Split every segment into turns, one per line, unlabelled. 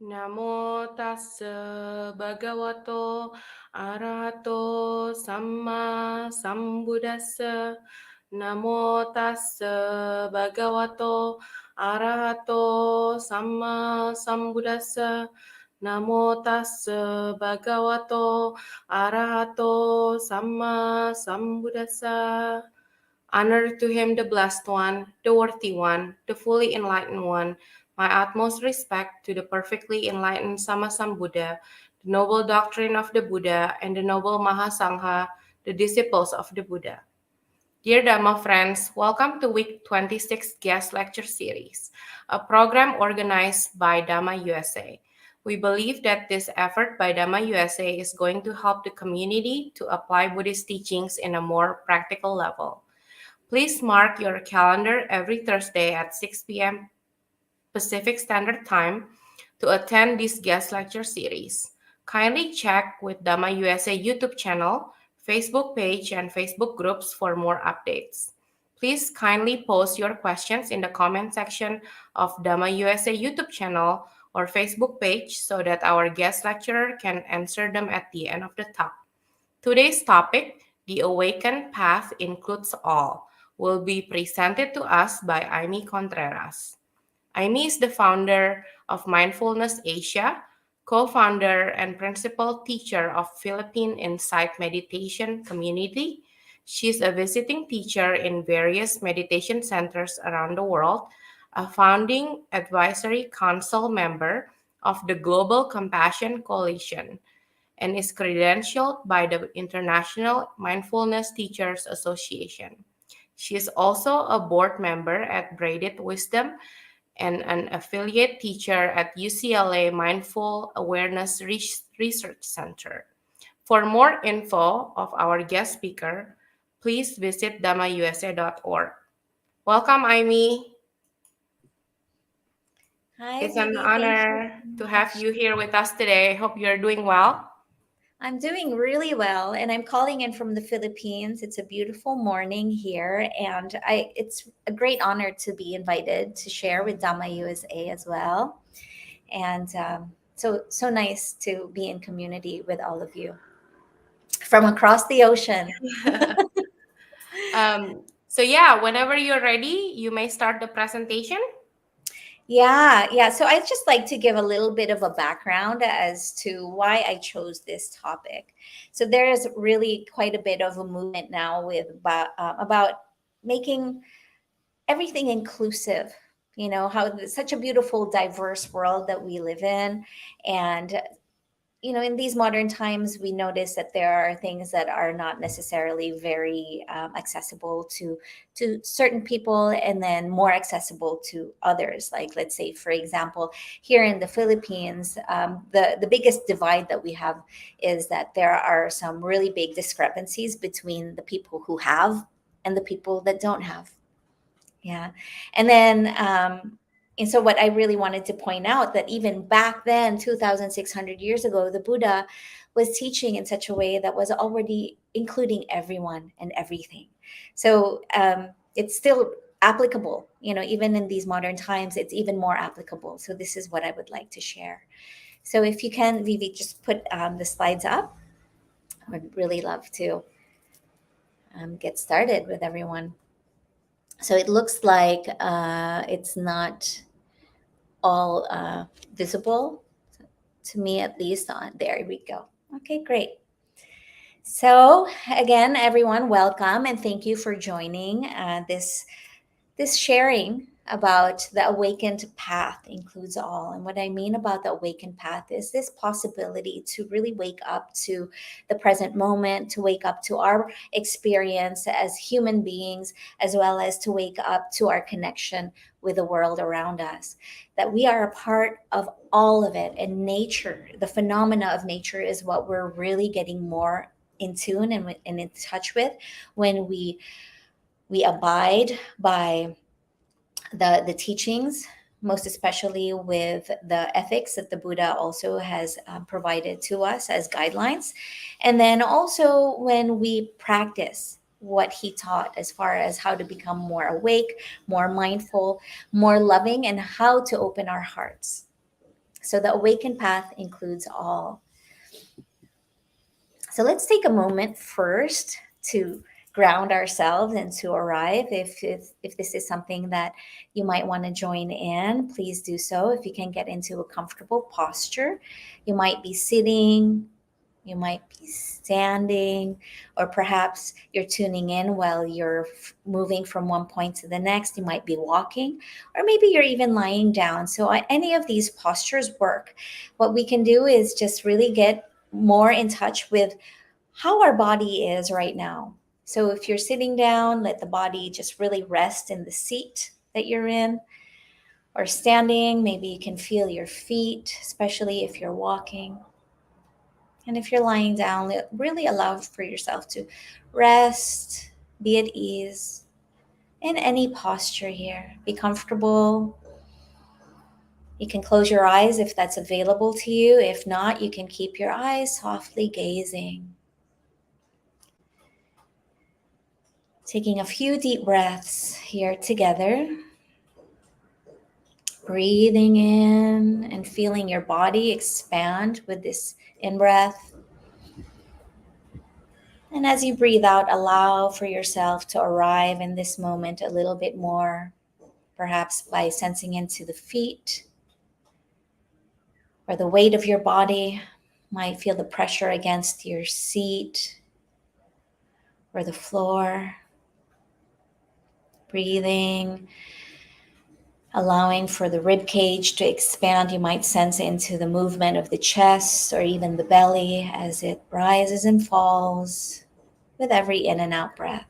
Namo tassa bhagavato arahato samma sambuddhassa. Namo tassa bhagavato arahato samma sambuddhassa. Namo tassa bhagavato arahato samma sambuddhassa. Honor to him, the blessed one, the worthy one, the fully enlightened one. My utmost respect to the perfectly enlightened Sammasambuddha, the noble doctrine of the Buddha, and the noble Mahasangha, the disciples of the Buddha. Dear Dhamma friends, welcome to week 26 guest lecture series, a program organized by Dhamma USA. We believe that this effort by Dhamma USA is going to help the community to apply Buddhist teachings in a more practical level. Please mark your calendar every Thursday at 6 p.m. Pacific Standard Time to attend this guest lecture series. Kindly check with Dhamma USA YouTube channel, Facebook page, and Facebook groups for more updates. Please kindly post your questions in the comment section of Dhamma USA YouTube channel or Facebook page so that our guest lecturer can answer them at the end of the talk. Today's topic, The Awakened Path Includes All, will be presented to us by Imee Contreras. Imee is the founder of Mindfulness Asia, co-founder and principal teacher of Philippine Insight Meditation Community. She's a visiting teacher in various meditation centers around the world, a founding advisory council member of the Global Compassion Coalition, and is credentialed by the International Mindfulness Teachers Association. She is also a board member at Braided Wisdom and an affiliate teacher at UCLA Mindful Awareness Research Center. For more info of our guest speaker, please visit dhammausa.org. Welcome, Imee.
Hi,
It's an
Vivi. Thank you
honor
so
to have
much.
you here with us today. I hope you're doing well.
I'm doing really well, and I'm calling in from the Philippines. It's a beautiful morning here, and it's a great honor to be invited to share with Dhamma USA as well. And so nice to be in community with all of you from across the ocean.
So, whenever you're ready, you may start the presentation.
Yeah. So I'd just like to give a little bit of a background as to why I chose this topic. So there is really quite a bit of a movement now about making everything inclusive. You know how it's such a beautiful, diverse world that we live in, and in these modern times, we notice that there are things that are not necessarily very accessible to certain people, and then more accessible to others. Like, let's say, for example, here in the Philippines, the biggest divide that we have is that there are some really big discrepancies between the people who have and the people that don't have. Yeah. And then, and so what I really wanted to point out that even back then, 2,600 years ago, the Buddha was teaching in such a way that was already including everyone and everything. So it's still applicable, even in these modern times, it's even more applicable. So this is what I would like to share. So if you can, Vivi, just put the slides up. I would really love to get started with everyone. So it looks like it's not all visible to me, at least. On there we go. Okay, great. So again, everyone, welcome and thank you for joining this sharing about the awakened path includes all. And what I mean about the awakened path is this possibility to really wake up to the present moment, to wake up to our experience as human beings, as well as to wake up to our connection with the world around us. That we are a part of all of it. And nature, the phenomena of nature, is what we're really getting more in tune and in touch with when we abide by the teachings, most especially with the ethics that the Buddha also has provided to us as guidelines. And then also when we practice what he taught as far as how to become more awake, more mindful, more loving, and how to open our hearts. So the awakened path includes all. So let's take a moment first to ground ourselves and to arrive. If this is something that you might want to join in, please do so. If you can get into a comfortable posture, you might be sitting, you might be standing, or perhaps you're tuning in while you're moving from one point to the next. You might be walking, or maybe you're even lying down. So any of these postures work. What we can do is just really get more in touch with how our body is right now. So if you're sitting down, let the body just really rest in the seat that you're in. Or standing, maybe you can feel your feet, especially if you're walking. And if you're lying down, really allow for yourself to rest, be at ease in any posture here. Be comfortable. You can close your eyes if that's available to you. If not, you can keep your eyes softly gazing. Taking a few deep breaths here together. Breathing in and feeling your body expand with this in-breath. And as you breathe out, allow for yourself to arrive in this moment a little bit more, perhaps by sensing into the feet or the weight of your body. Might feel the pressure against your seat or the floor. Breathing, allowing for the rib cage to expand. You might sense into the movement of the chest or even the belly as it rises and falls with every in and out breath.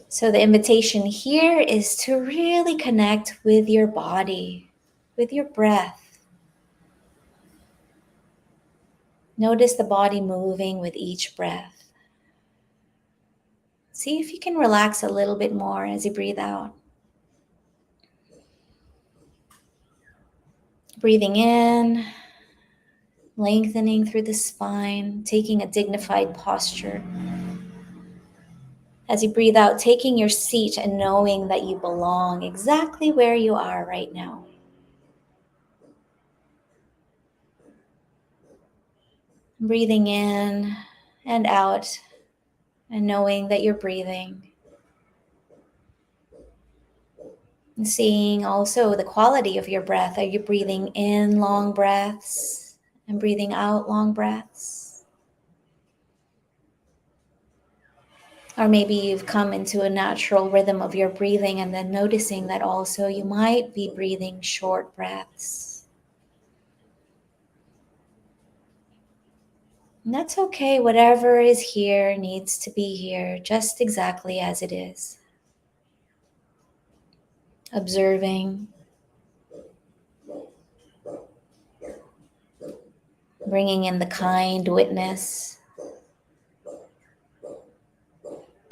So the invitation here is to really connect with your body, with your breath. Notice the body moving with each breath. See if you can relax a little bit more as you breathe out. Breathing in, lengthening through the spine, taking a dignified posture. As you breathe out, taking your seat and knowing that you belong exactly where you are right now. Breathing in and out and knowing that you're breathing. And seeing also the quality of your breath. Are you breathing in long breaths and breathing out long breaths? Or maybe you've come into a natural rhythm of your breathing and then noticing that also you might be breathing short breaths. And that's okay. Whatever is here needs to be here just exactly as it is. Observing, bringing in the kind witness.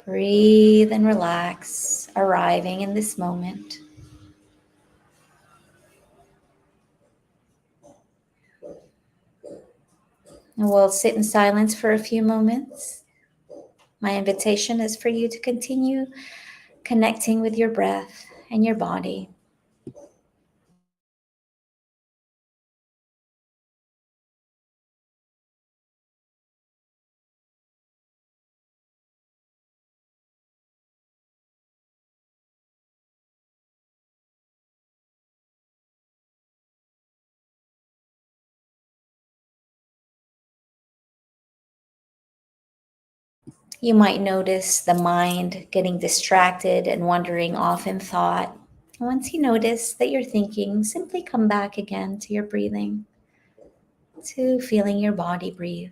Breathe and relax, arriving in this moment. And we'll sit in silence for a few moments. My invitation is for you to continue connecting with your breath and your body. You might notice the mind getting distracted and wandering off in thought. Once you notice that you're thinking, simply come back again to your breathing, to feeling your body breathe.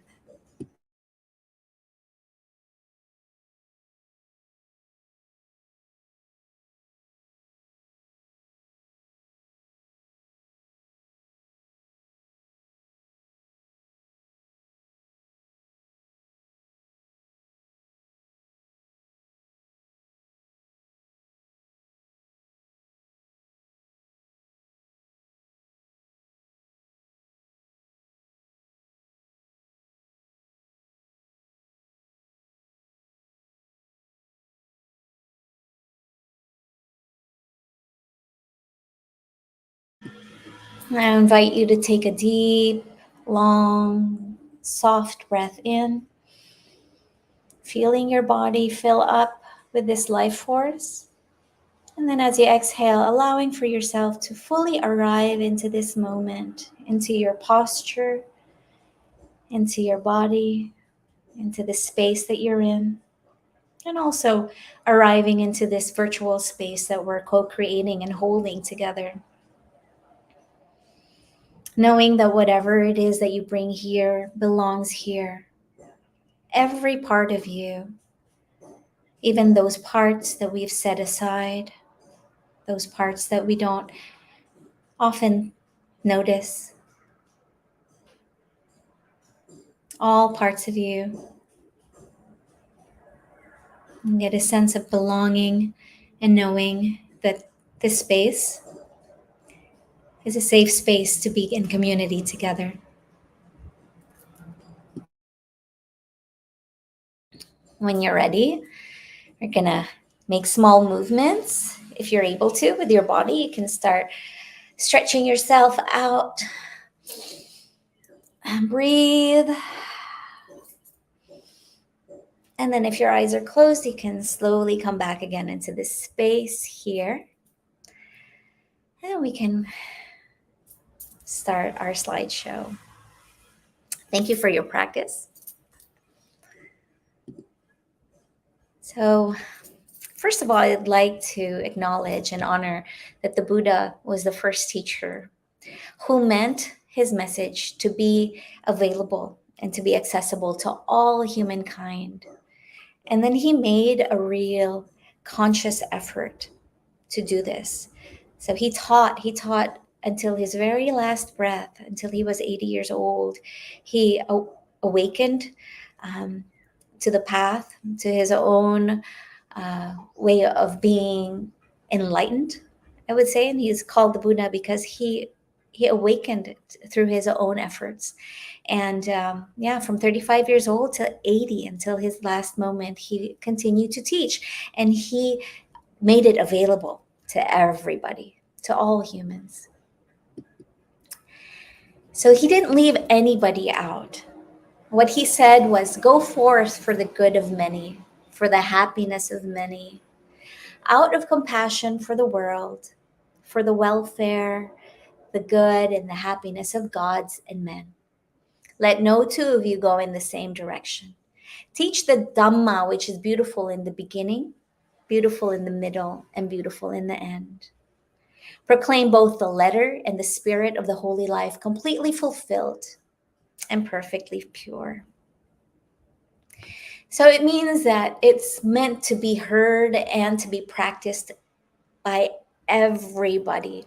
I invite you to take a deep, long, soft breath in, feeling your body fill up with this life force. And then as you exhale, allowing for yourself to fully arrive into this moment, into your posture, into your body, into the space that you're in, and also arriving into this virtual space that we're co creating and holding together. Knowing that whatever it is that you bring here belongs here. Every part of you, even those parts that we've set aside, those parts that we don't often notice, all parts of you, and get a sense of belonging and knowing that this space is a safe space to be in community together. When you're ready, you're gonna make small movements. If you're able to with your body, you can start stretching yourself out and breathe. And then if your eyes are closed, you can slowly come back again into this space here. And we can start our slideshow. Thank you for your practice. So, first of all, I'd like to acknowledge and honor that the Buddha was the first teacher who meant his message to be available and to be accessible to all humankind. And then he made a real conscious effort to do this. So he taught until his very last breath, until he was 80 years old. He awakened um, to the path, to his own way of being enlightened, I would say. And he's called the Buddha because he awakened through his own efforts. And yeah, from 35 years old to 80 until his last moment, he continued to teach, and he made it available to everybody, to all humans. So he didn't leave anybody out. What he said was, go forth for the good of many, for the happiness of many, out of compassion for the world, for the welfare, the good, and the happiness of gods and men. Let no two of you go in the same direction. Teach the Dhamma, which is beautiful in the beginning, beautiful in the middle, and beautiful in the end. Proclaim both the letter and the spirit of the holy life completely fulfilled and perfectly pure. So it means that it's meant to be heard and to be practiced by everybody,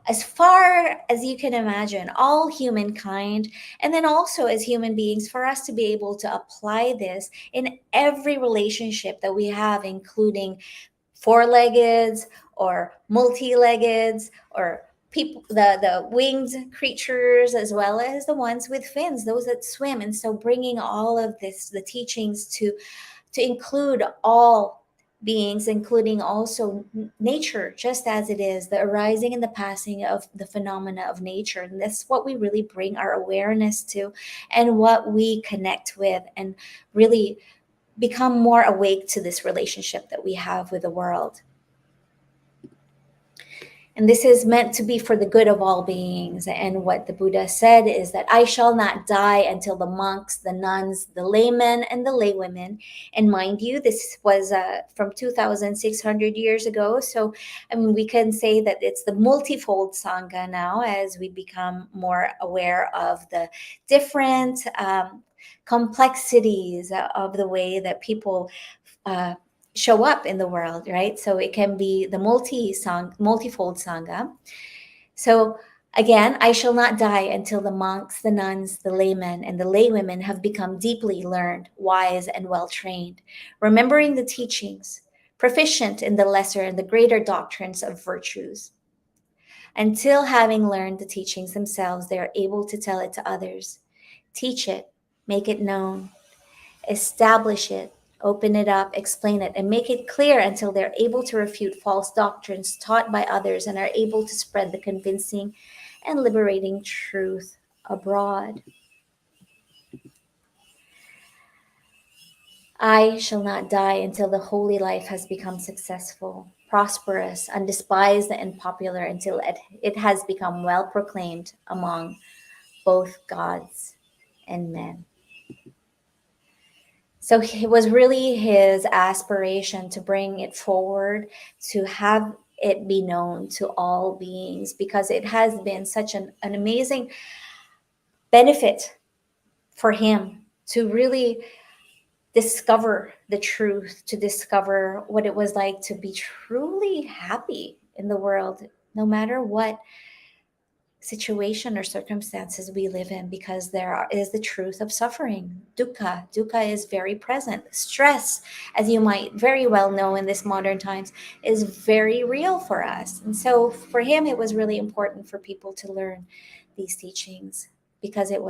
as far as you can imagine, all humankind, and then also as human beings, for us to be able to apply this in every relationship that we have, including four-leggeds or multi-leggeds or people, the winged creatures, as well as the ones with fins, those that swim. And so bringing all of this, the teachings, to include all beings, including also nature, just as it is, the arising and the passing of the phenomena of nature. And that's what we really bring our awareness to, and what we connect with, and really become more awake to this relationship that we have with the world. And this is meant to be for the good of all beings. And what the Buddha said is that I shall not die until the monks, the nuns, the laymen, and the laywomen. And mind you, this was from 2,600 years ago. So, I mean, we can say that it's the multifold Sangha now, as we become more aware of the different complexities of the way that people show up in the world, right? So it can be the multifold Sangha. So again, I shall not die until the monks, the nuns, the laymen, and the laywomen have become deeply learned, wise, and well-trained, remembering the teachings, proficient in the lesser and the greater doctrines of virtues. Until having learned the teachings themselves, they are able to tell it to others, teach it, make it known, establish it, open it up, explain it, and make it clear until they're able to refute false doctrines taught by others and are able to spread the convincing and liberating truth abroad. I shall not die until the holy life has become successful, prosperous, undespised, and popular until it has become well proclaimed among both gods and men. So it was really his aspiration to bring it forward, to have it be known to all beings, because it has been such an amazing benefit for him to really discover the truth, to discover what it was like to be truly happy in the world, no matter what situation or circumstances we live in, because is the truth of suffering. Dukkha is very present. Stress, as you might very well know in this modern times, is very real for us. And so for him, it was really important for people to learn these teachings, because it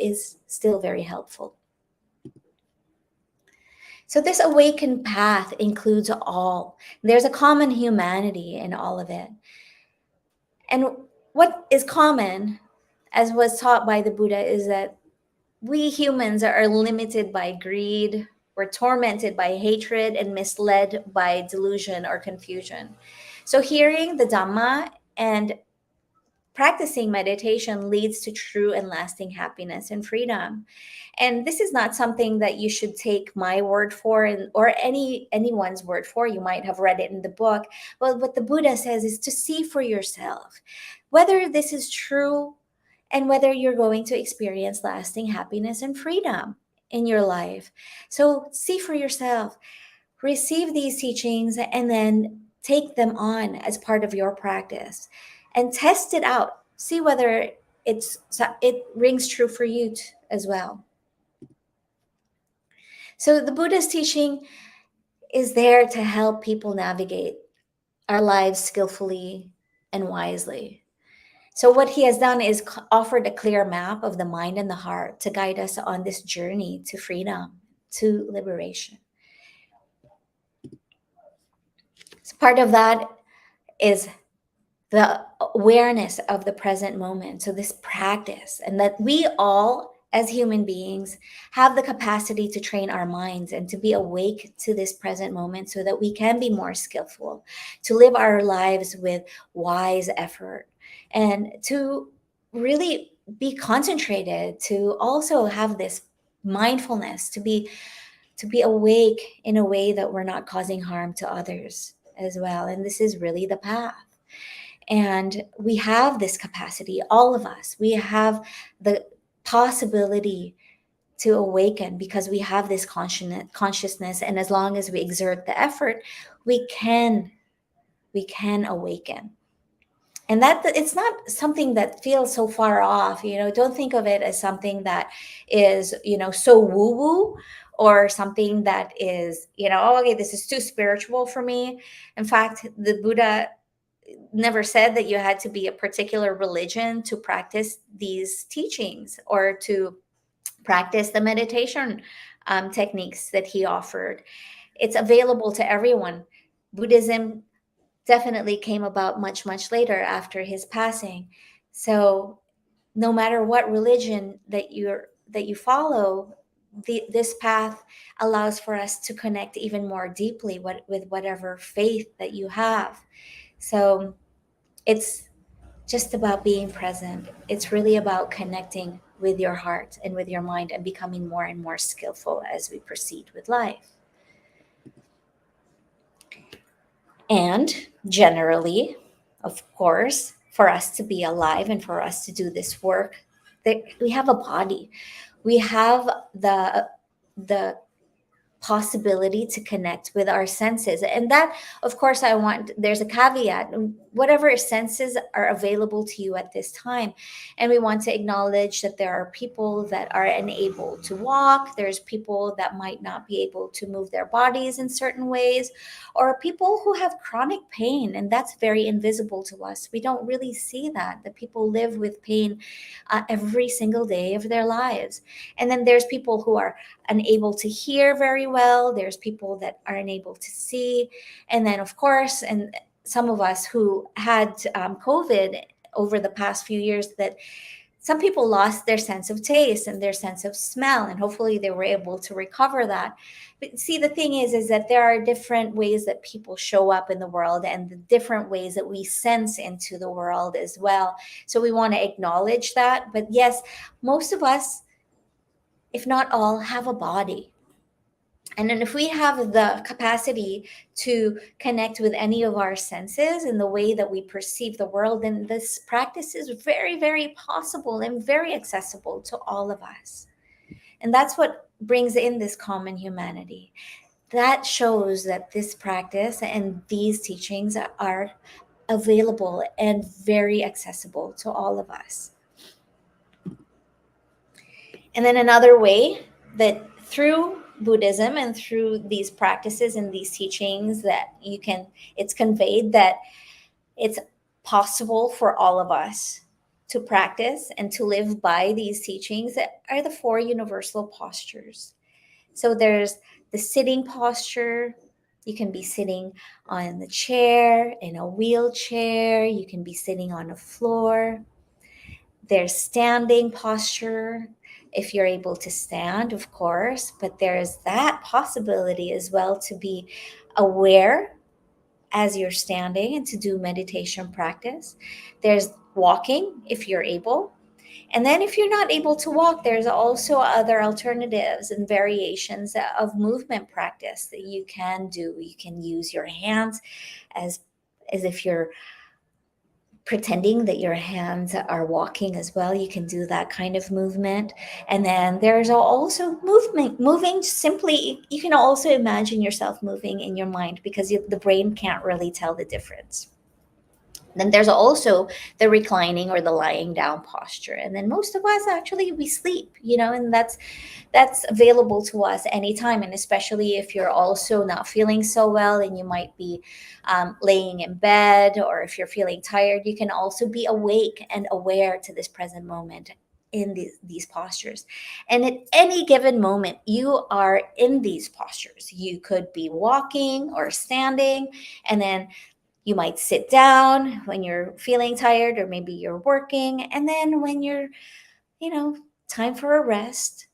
is still very helpful. So this awakened path includes all. There's a common humanity in all of it. And what is common, as was taught by the Buddha, is that we humans are limited by greed, we're tormented by hatred, and misled by delusion or confusion. So hearing the Dhamma and practicing meditation leads to true and lasting happiness and freedom. And this is not something that you should take my word for, or anyone's word for. You might have read it in the book. Well, what the Buddha says is to see for yourself whether this is true and whether you're going to experience lasting happiness and freedom in your life. So see for yourself, receive these teachings, and then take them on as part of your practice and test it out. See whether it rings true for you as well. So the Buddha's teaching is there to help people navigate our lives skillfully and wisely. So what he has done is offered a clear map of the mind and the heart to guide us on this journey to freedom, to liberation. So part of that is the awareness of the present moment. So this practice, and that we all as human beings have the capacity to train our minds and to be awake to this present moment so that we can be more skillful, to live our lives with wise effort, and to really be concentrated, to also have this mindfulness, to be awake in a way that we're not causing harm to others as well. And this is really the path. And we have this capacity, all of us. We have the possibility to awaken because we have this consciousness. And as long as we exert the effort, we can awaken. And that it's not something that feels so far off. Don't think of it as something that is, so woo-woo, or something that is, oh, okay, this is too spiritual for me. In fact, the Buddha never said that you had to be a particular religion to practice these teachings or to practice the meditation techniques that he offered. It's available to everyone. Buddhism definitely came about much, much later after his passing. So no matter what religion that you follow, this path allows for us to connect even more deeply with whatever faith that you have. So it's just about being present. It's really about connecting with your heart and with your mind and becoming more and more skillful as we proceed with life. And generally, of course, for us to be alive and for us to do this work, we have a body. We have the possibility to connect with our senses. And that, of course, there's a caveat. whatever senses are available to you at this time. And we want to acknowledge that there are people that are unable to walk, there's people that might not be able to move their bodies in certain ways, or people who have chronic pain, and that's very invisible to us. We don't really see that people live with pain every single day of their lives. And then there's people who are unable to hear very well, there's people that are unable to see, and then of course, and some of us who had COVID over the past few years, that some people lost their sense of taste and their sense of smell, and hopefully they were able to recover that. But see, the thing is that there are different ways that people show up in the world, and the different ways that we sense into the world as well. So we want to acknowledge that. But yes, most of us, if not all, have a body. And then if we have the capacity to connect with any of our senses in the way that we perceive the world, then this practice is very, very possible and very accessible to all of us. And that's what brings in this common humanity. That shows that this practice and these teachings are available and very accessible to all of us. And then another way that through Buddhism and through these practices and these teachings that it's conveyed that it's possible for all of us to practice and to live by these teachings that are the four universal postures. So there's the sitting posture. You can be sitting on the chair, in a wheelchair. You can be sitting on a floor. There's standing posture, if you're able to stand, of course, but there's that possibility as well to be aware as you're standing and to do meditation practice. There's walking, if you're able. And then if you're not able to walk, there's also other alternatives and variations of movement practice that you can do. You can use your hands as if you're pretending that your hands are walking as well. You can do that kind of movement. And then there's also moving simply. You can also imagine yourself moving in your mind, because the brain can't really tell the difference. Then there's also the reclining or the lying down posture. And then most of us actually, we sleep, and that's available to us anytime. And especially if you're also not feeling so well and you might be laying in bed, or if you're feeling tired, you can also be awake and aware to this present moment in these postures. And at any given moment, you are in these postures. You could be walking or standing, and then you might sit down when you're feeling tired, or maybe you're working. And then when you're, time for a rest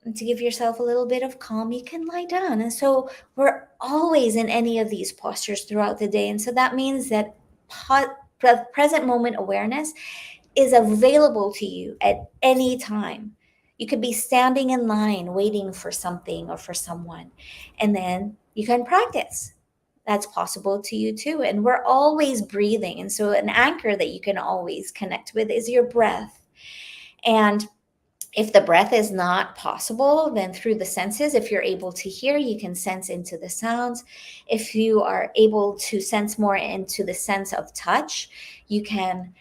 and to give yourself a little bit of calm, you can lie down. And so we're always in any of these postures throughout the day. And so that means that present moment awareness is available to you at any time. You could be standing in line waiting for something or for someone, and then you can practice. That's possible to you too. And we're always breathing. And so an anchor that you can always connect with is your breath. And if the breath is not possible, then through the senses, if you're able to hear, you can sense into the sounds. If you are able to sense more into the sense of touch, you can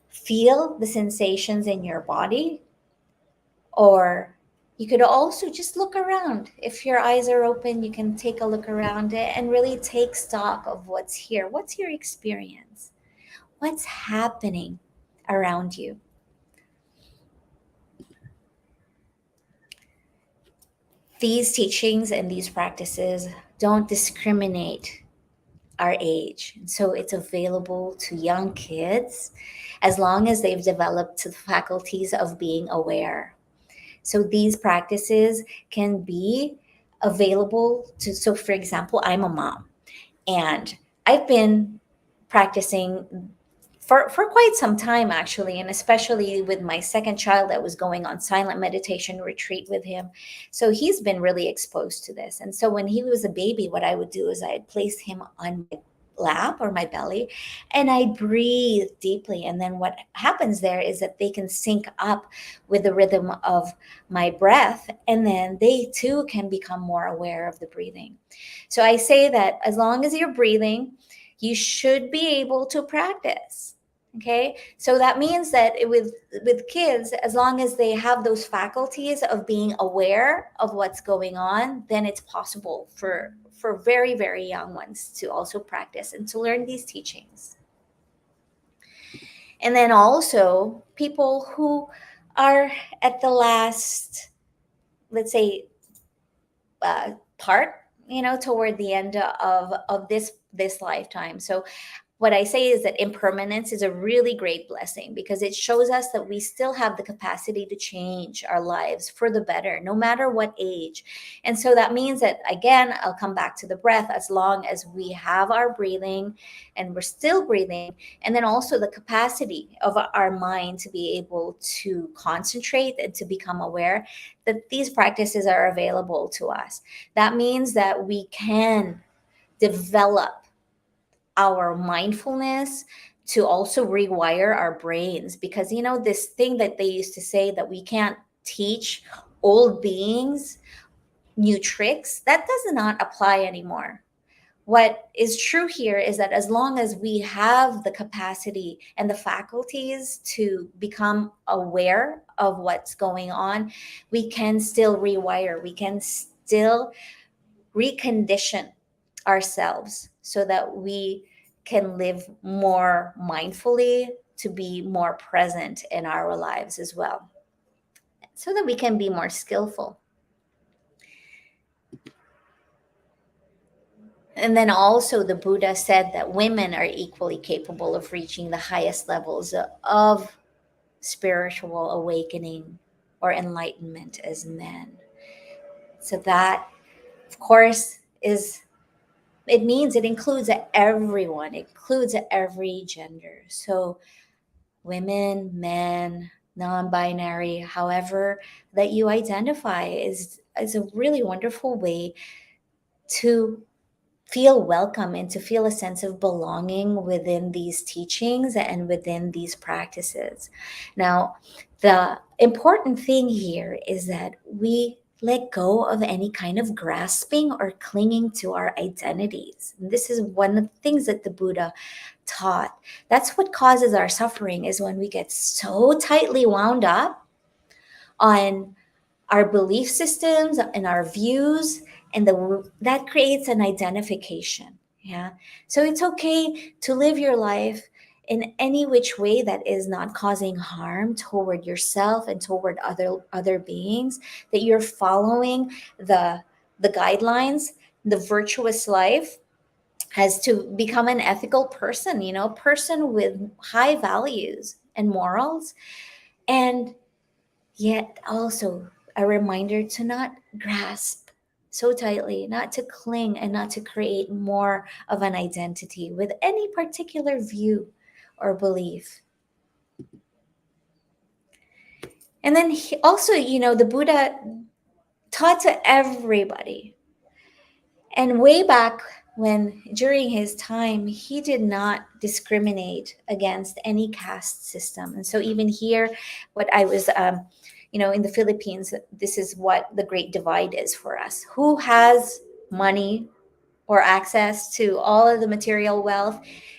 feel the sensations in your body. Or you could also just look around. If your eyes are open, you can take a look around it and really take stock of what's here. What's your experience? What's happening around you? These teachings and these practices don't discriminate our age. So it's available to young kids as long as they've developed the faculties of being aware. So these practices can be available to, so for example, I'm a mom, and I've been practicing for quite some time, actually, and especially with my second child, that was going on silent meditation retreat with him. So he's been really exposed to this. And so when he was a baby, what I would do is I'd place him on my lap or my belly, and I breathe deeply. And then what happens there is that they can sync up with the rhythm of my breath, and then they too can become more aware of the breathing. So I say that as long as you're breathing, you should be able to practice. Okay, so that means that with kids, as long as they have those faculties of being aware of what's going on, then it's possible for very, very young ones to also practice and to learn these teachings. And then also people who are at the last, let's say, part, toward the end of this lifetime. So what I say is that impermanence is a really great blessing because it shows us that we still have the capacity to change our lives for the better, no matter what age. And so that means that, again, I'll come back to the breath, as long as we have our breathing and we're still breathing, and then also the capacity of our mind to be able to concentrate and to become aware, that these practices are available to us. That means that we can develop our mindfulness to also rewire our brains, because this thing that they used to say, that we can't teach old beings new tricks, that does not apply anymore. What is true here is that as long as we have the capacity and the faculties to become aware of what's going on, we can still rewire, we can still recondition ourselves so that we can live more mindfully, to be more present in our lives as well, so that we can be more skillful. And then also, the Buddha said that women are equally capable of reaching the highest levels of spiritual awakening or enlightenment as men. So that, of course, is, it means it includes everyone, it includes every gender. So women, men, non-binary, however that you identify, is a really wonderful way to feel welcome and to feel a sense of belonging within these teachings and within these practices. Now, the important thing here is that we let go of any kind of grasping or clinging to our identities. And this is one of the things that the Buddha taught. That's what causes our suffering, is when we get so tightly wound up on our belief systems and our views, and that creates an identification. Yeah, so it's okay to live your life in any which way that is not causing harm toward yourself and toward other beings, that you're following the guidelines, the virtuous life, as to become an ethical person, a person with high values and morals. And yet also a reminder to not grasp so tightly, not to cling, and not to create more of an identity with any particular view or belief. And then also, the Buddha taught to everybody. And way back when, during his time, he did not discriminate against any caste system. And so even here, what I was, in the Philippines, this is what the great divide is for us. Who has money or access to all of the material wealth?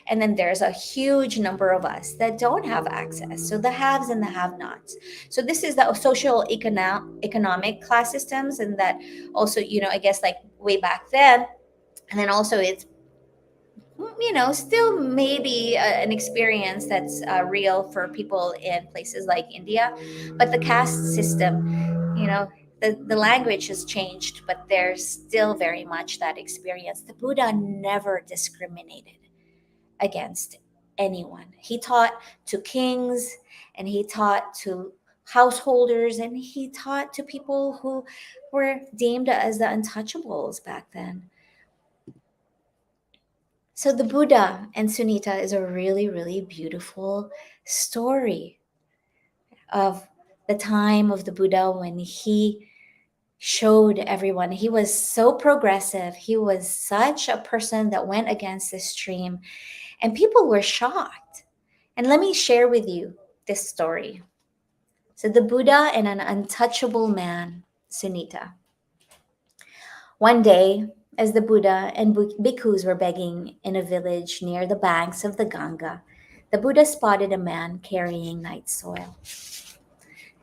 And then there's a huge number of us that don't have access. So the haves and the have-nots. So this is the social economic class systems, and that also, I guess, like way back then. And then also it's, still maybe an experience that's real for people in places like India. But the caste system, the language has changed, but there's still very much that experience. The Buddha never discriminated against anyone. He taught to kings, and he taught to householders, and he taught to people who were deemed as the untouchables back then. So the Buddha and Sunita is a really, really beautiful story of the time of the Buddha, when he showed everyone. He was so progressive. He was such a person that went against the stream, and people were shocked. And let me share with you this story. So the Buddha and an untouchable man, Sunita. One day, As the Buddha and bhikkhus were begging in a village near the banks of the Ganga, the Buddha spotted a man carrying night soil.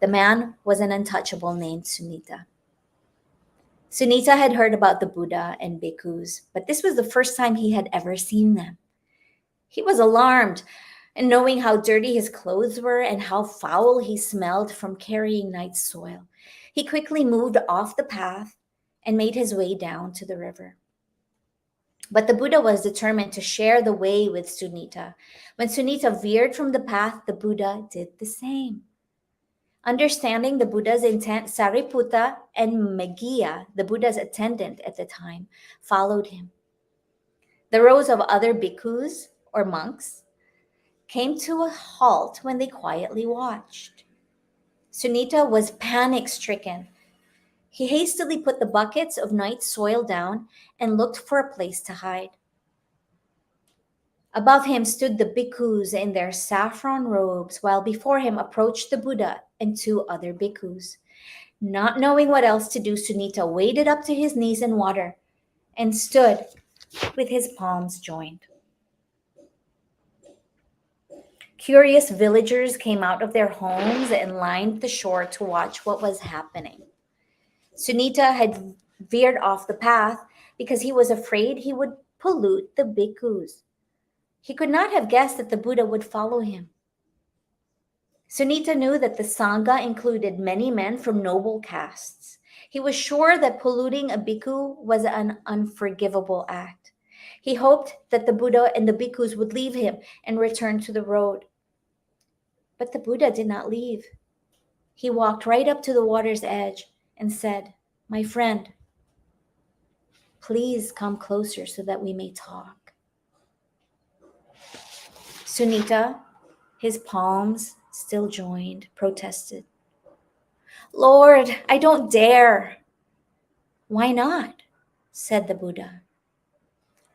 The man was an untouchable named Sunita. Sunita had heard about the Buddha and bhikkhus, but this was the first time he had ever seen them. He was alarmed, and knowing how dirty his clothes were and how foul he smelled from carrying night soil, he quickly moved off the path and made his way down to the river. But the Buddha was determined to share the way with Sunita. When Sunita veered from the path, the Buddha did the same. Understanding the Buddha's intent, Sariputta and Meghiya, the Buddha's attendant at the time, followed him. The rows of other bhikkhus or monks came to a halt when they quietly watched. Sunita was panic stricken. He hastily put the buckets of night soil down and looked for a place to hide. Above him stood the bhikkhus in their saffron robes, while before him approached the Buddha and two other bhikkhus. Not knowing what else to do, Sunita waded up to his knees in water and stood with his palms joined. Curious villagers came out of their homes and lined the shore to watch what was happening. Sunita had veered off the path because he was afraid he would pollute the bhikkhus. He could not have guessed that the Buddha would follow him. Sunita knew that the Sangha included many men from noble castes. He was sure that polluting a bhikkhu was an unforgivable act. He hoped that the Buddha and the bhikkhus would leave him and return to the road. But the Buddha did not leave. He walked right up to the water's edge and said, "My friend, please come closer so that we may talk." Sunita, his palms still joined, protested, "Lord, I don't dare." "Why not?" said the Buddha.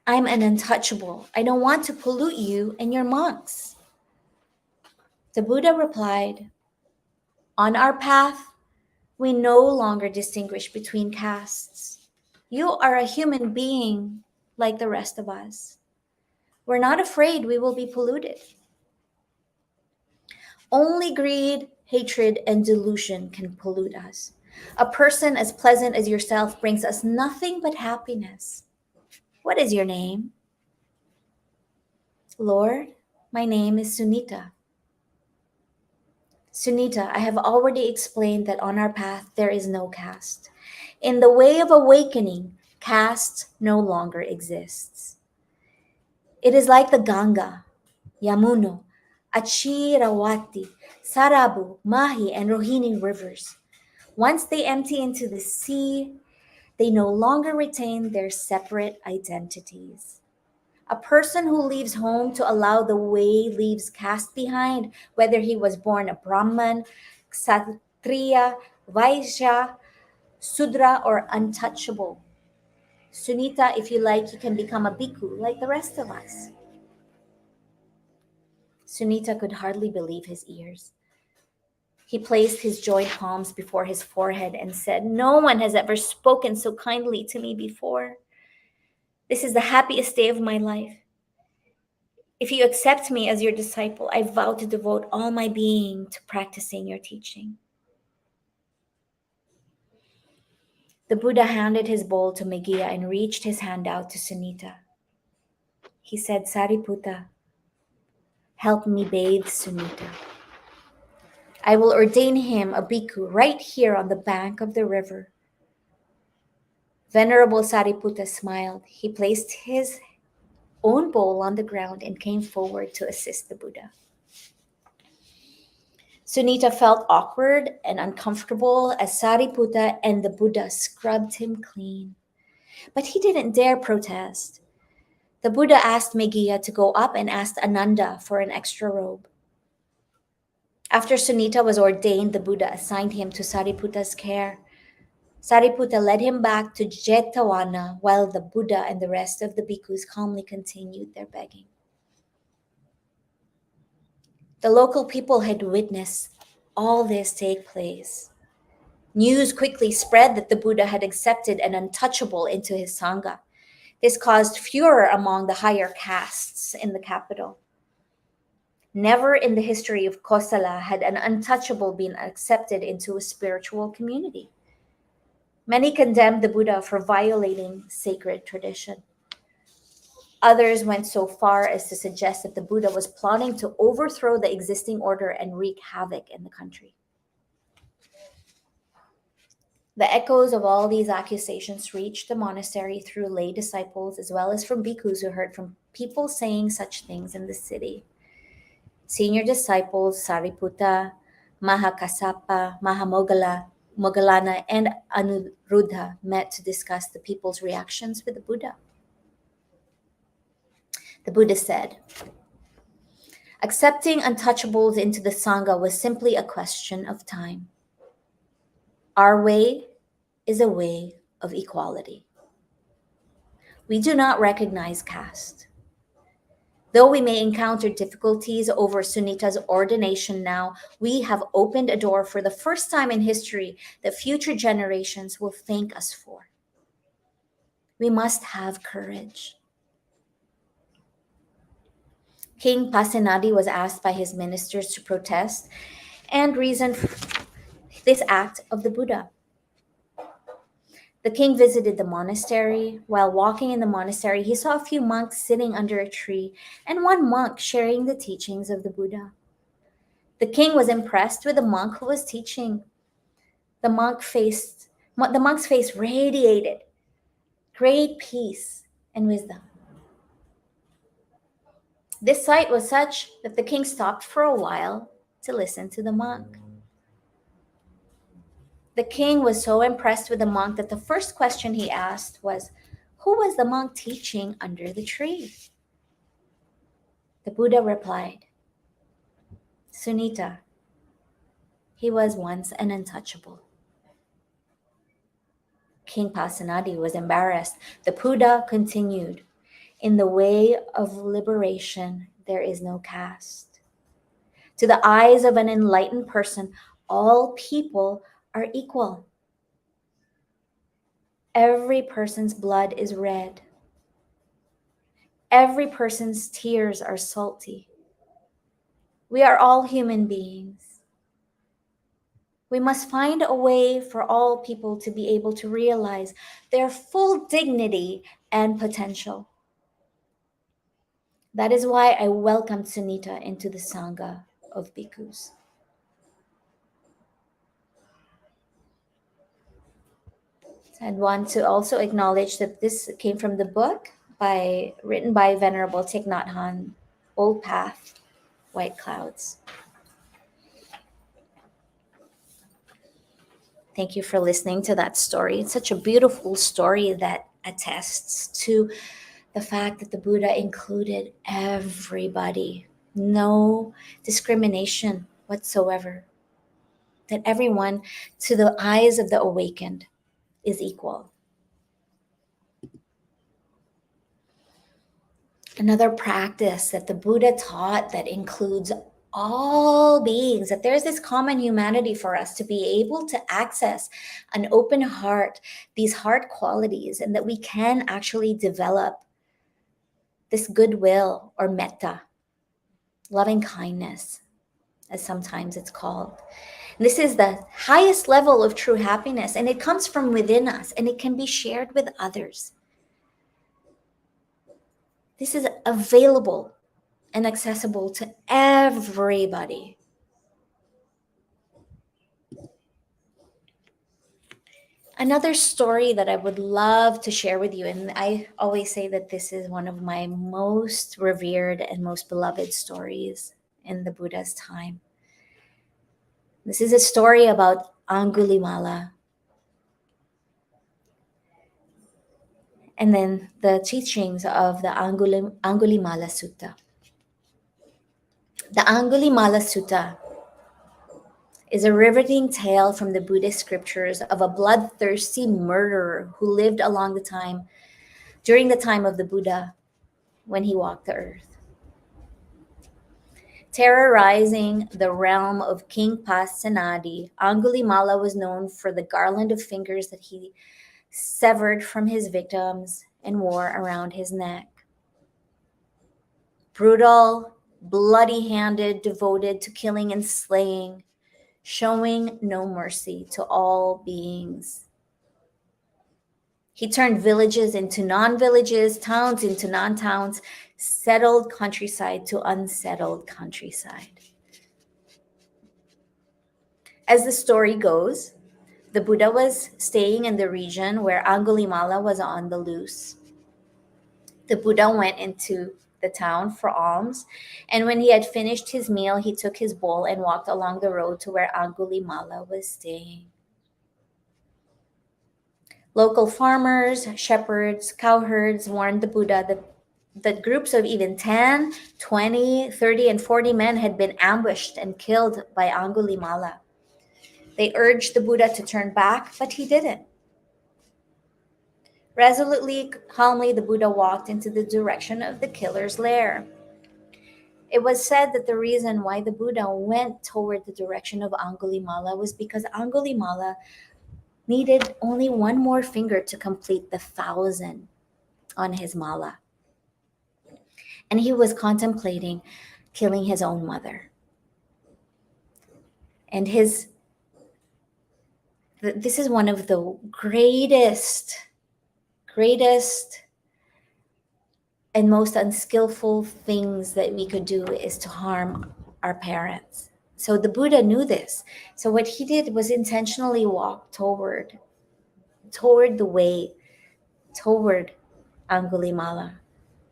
"I'm an untouchable. I don't want to pollute you and your monks." The Buddha replied, "On our path, we no longer distinguish between castes. You are a human being like the rest of us. We're not afraid we will be polluted. Only greed, hatred, and delusion can pollute us. A person as pleasant as yourself brings us nothing but happiness. What is your name?" "Lord, my name is Sunita." "Sunita, I have already explained that on our path there is no caste. In the way of awakening, caste no longer exists. It is like the Ganga, Yamuna, Achirawati, Sarabu, Mahi, and Rohini rivers. Once they empty into the sea, they no longer retain their separate identities. A person who leaves home to allow the way leaves caste behind, whether he was born a Brahman, Kshatriya, Vaishya, Sudra, or untouchable. Sunita, if you like, you can become a bhikkhu like the rest of us." Sunita could hardly believe his ears. He placed his joined palms before his forehead and said, "No one has ever spoken so kindly to me before. This is the happiest day of my life. If you accept me as your disciple, I vow to devote all my being to practicing your teaching." The Buddha handed his bowl to Meghiya and reached his hand out to Sunita. He said, "Sariputta, help me bathe Sunita. I will ordain him a bhikkhu right here on the bank of the river." Venerable Sariputta smiled. He placed his own bowl on the ground and came forward to assist the Buddha. Sunita felt awkward and uncomfortable as Sariputta and the Buddha scrubbed him clean. But he didn't dare protest. The Buddha asked Meghiya to go up and asked Ananda for an extra robe. After Sunita was ordained, the Buddha assigned him to Sariputta's care. Sariputta led him back to Jetavana while the Buddha and the rest of the bhikkhus calmly continued their begging. The local people had witnessed all this take place. News quickly spread that the Buddha had accepted an untouchable into his Sangha. This caused furor among the higher castes in the capital. Never in the history of Kosala had an untouchable been accepted into a spiritual community. Many condemned the Buddha for violating sacred tradition. Others went so far as to suggest that the Buddha was plotting to overthrow the existing order and wreak havoc in the country. The echoes of all these accusations reached the monastery through lay disciples as well as from bhikkhus who heard from people saying such things in the city. Senior disciples Sariputta, Mahakassapa, Moggallana, and Anuruddha met to discuss the people's reactions with the Buddha. The Buddha said, accepting untouchables into the Sangha was simply a question of time. Our way is a way of equality. We do not recognize caste. Though we may encounter difficulties over Sunita's ordination now, we have opened a door for the first time in history that future generations will thank us for. We must have courage. King Pasenadi was asked by his ministers to protest and reason for this act of the Buddha. The king visited the monastery. While walking in the monastery, he saw a few monks sitting under a tree and one monk sharing the teachings of the Buddha. The king was impressed with the monk who was teaching. The monk's face radiated great peace and wisdom. This sight was such that the king stopped for a while to listen to the monk. The king was so impressed with the monk that the first question he asked was, who was the monk teaching under the tree? The Buddha replied, Sunita. He was once an untouchable. King Pasenadi was embarrassed. The Buddha continued, in the way of liberation, there is no caste. To the eyes of an enlightened person, all people are equal. Every person's blood is red. Every person's tears are salty. We are all human beings. We must find a way for all people to be able to realize their full dignity and potential. That is why I welcomed Sunita into the Sangha of Bhikkhus. I'd want to also acknowledge that this came from the book written by Venerable Thich Nhat Hanh, Old Path, White Clouds. Thank you for listening to that story. It's such a beautiful story that attests to the fact that the Buddha included everybody, no discrimination whatsoever, that everyone, to the eyes of the awakened, is equal. Another practice that the Buddha taught that includes all beings, that there's this common humanity for us to be able to access an open heart, these heart qualities, and that we can actually develop this goodwill or metta, loving kindness, as sometimes it's called. This is the highest level of true happiness, and it comes from within us, and it can be shared with others. This is available and accessible to everybody. Another story that I would love to share with you, and I always say that this is one of my most revered and most beloved stories in the Buddha's time. This is a story about Angulimala. And then the teachings of the Angulimala Sutta. The Angulimala Sutta is a riveting tale from the Buddhist scriptures of a bloodthirsty murderer who lived during the time of the Buddha when he walked the earth. Terrorizing the realm of King Pasenadi, Angulimala was known for the garland of fingers that he severed from his victims and wore around his neck. Brutal, bloody-handed, devoted to killing and slaying, showing no mercy to all beings. He turned villages into non-villages, towns into non-towns, settled countryside to unsettled countryside. As the story goes, the Buddha was staying in the region where Angulimala was on the loose. The Buddha went into the town for alms, and when he had finished his meal, he took his bowl and walked along the road to where Angulimala was staying. Local farmers, shepherds, cowherds warned the Buddha that groups of even 10, 20, 30, and 40 men had been ambushed and killed by Angulimala. They urged the Buddha to turn back, but he didn't. Resolutely, calmly, the Buddha walked into the direction of the killer's lair. It was said that the reason why the Buddha went toward the direction of Angulimala was because Angulimala needed only one more finger to complete the 1,000 on his mala. And he was contemplating killing his own mother. And this is one of the greatest and most unskillful things that we could do is to harm our parents. So the Buddha knew this. So what he did was intentionally walk toward the way, toward Angulimala,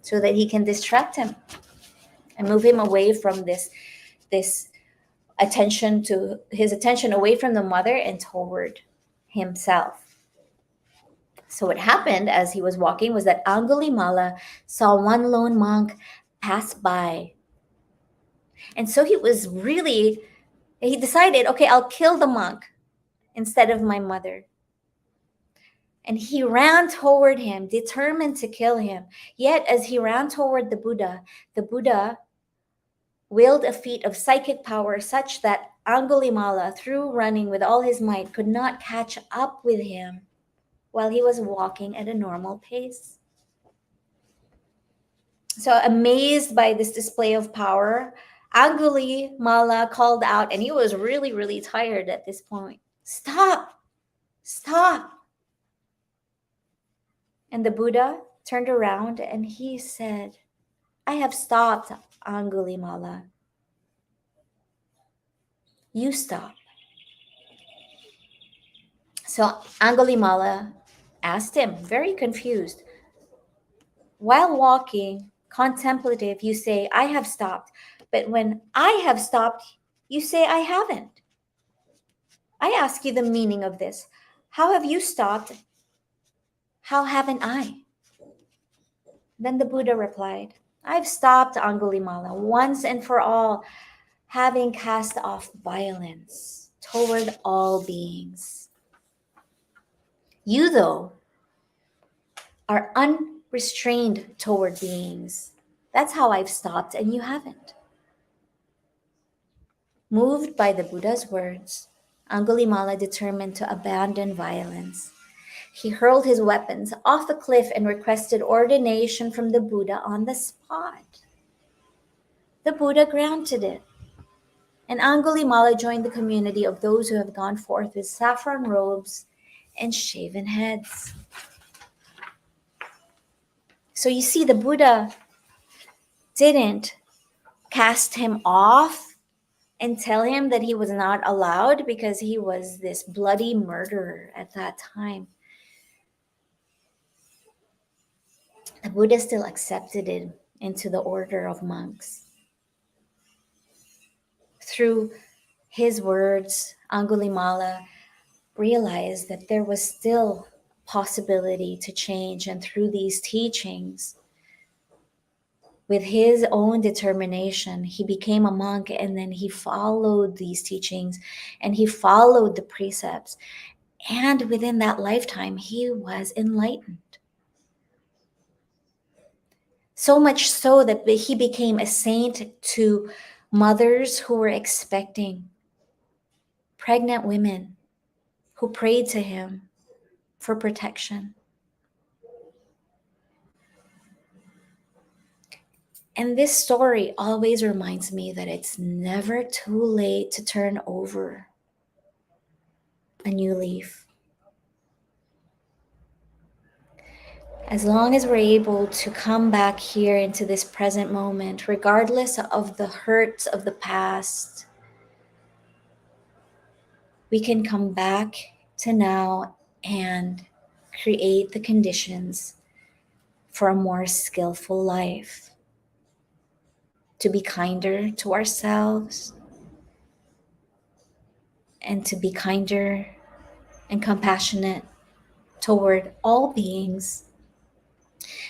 so that he can distract him and move him away from this attention away from the mother and toward himself. So what happened as he was walking was that Angulimala saw one lone monk pass by. And so he decided, okay, I'll kill the monk instead of my mother. And he ran toward him, determined to kill him. Yet as he ran toward the Buddha willed a feat of psychic power such that Angulimala, through running with all his might, could not catch up with him while he was walking at a normal pace. So amazed by this display of power, Angulimala called out, and he was really, really tired at this point. Stop! Stop! And the Buddha turned around and he said, I have stopped, Angulimala. You stop. So Angulimala asked him, very confused, while walking, contemplative, you say, I have stopped. But when I have stopped, you say, I haven't. I ask you the meaning of this. How have you stopped? How haven't I? Then the Buddha replied, I've stopped, Angulimala, once and for all, having cast off violence toward all beings. You, though, are unrestrained toward beings. That's how I've stopped, and you haven't. Moved by the Buddha's words, Angulimala determined to abandon violence. He hurled his weapons off the cliff and requested ordination from the Buddha on the spot. The Buddha granted it, and Angulimala joined the community of those who have gone forth with saffron robes and shaven heads. So you see, the Buddha didn't cast him off and tell him that he was not allowed because he was this bloody murderer at that time. The Buddha still accepted him into the order of monks. Through his words, Angulimala realized that there was still possibility to change, and through these teachings, with his own determination, he became a monk, and then he followed these teachings and he followed the precepts. And within that lifetime, he was enlightened. So much so that he became a saint to mothers who were expecting, pregnant women who prayed to him for protection. And this story always reminds me that it's never too late to turn over a new leaf. As long as we're able to come back here into this present moment, regardless of the hurts of the past, we can come back to now and create the conditions for a more skillful life, to be kinder to ourselves, and to be kinder and compassionate toward all beings,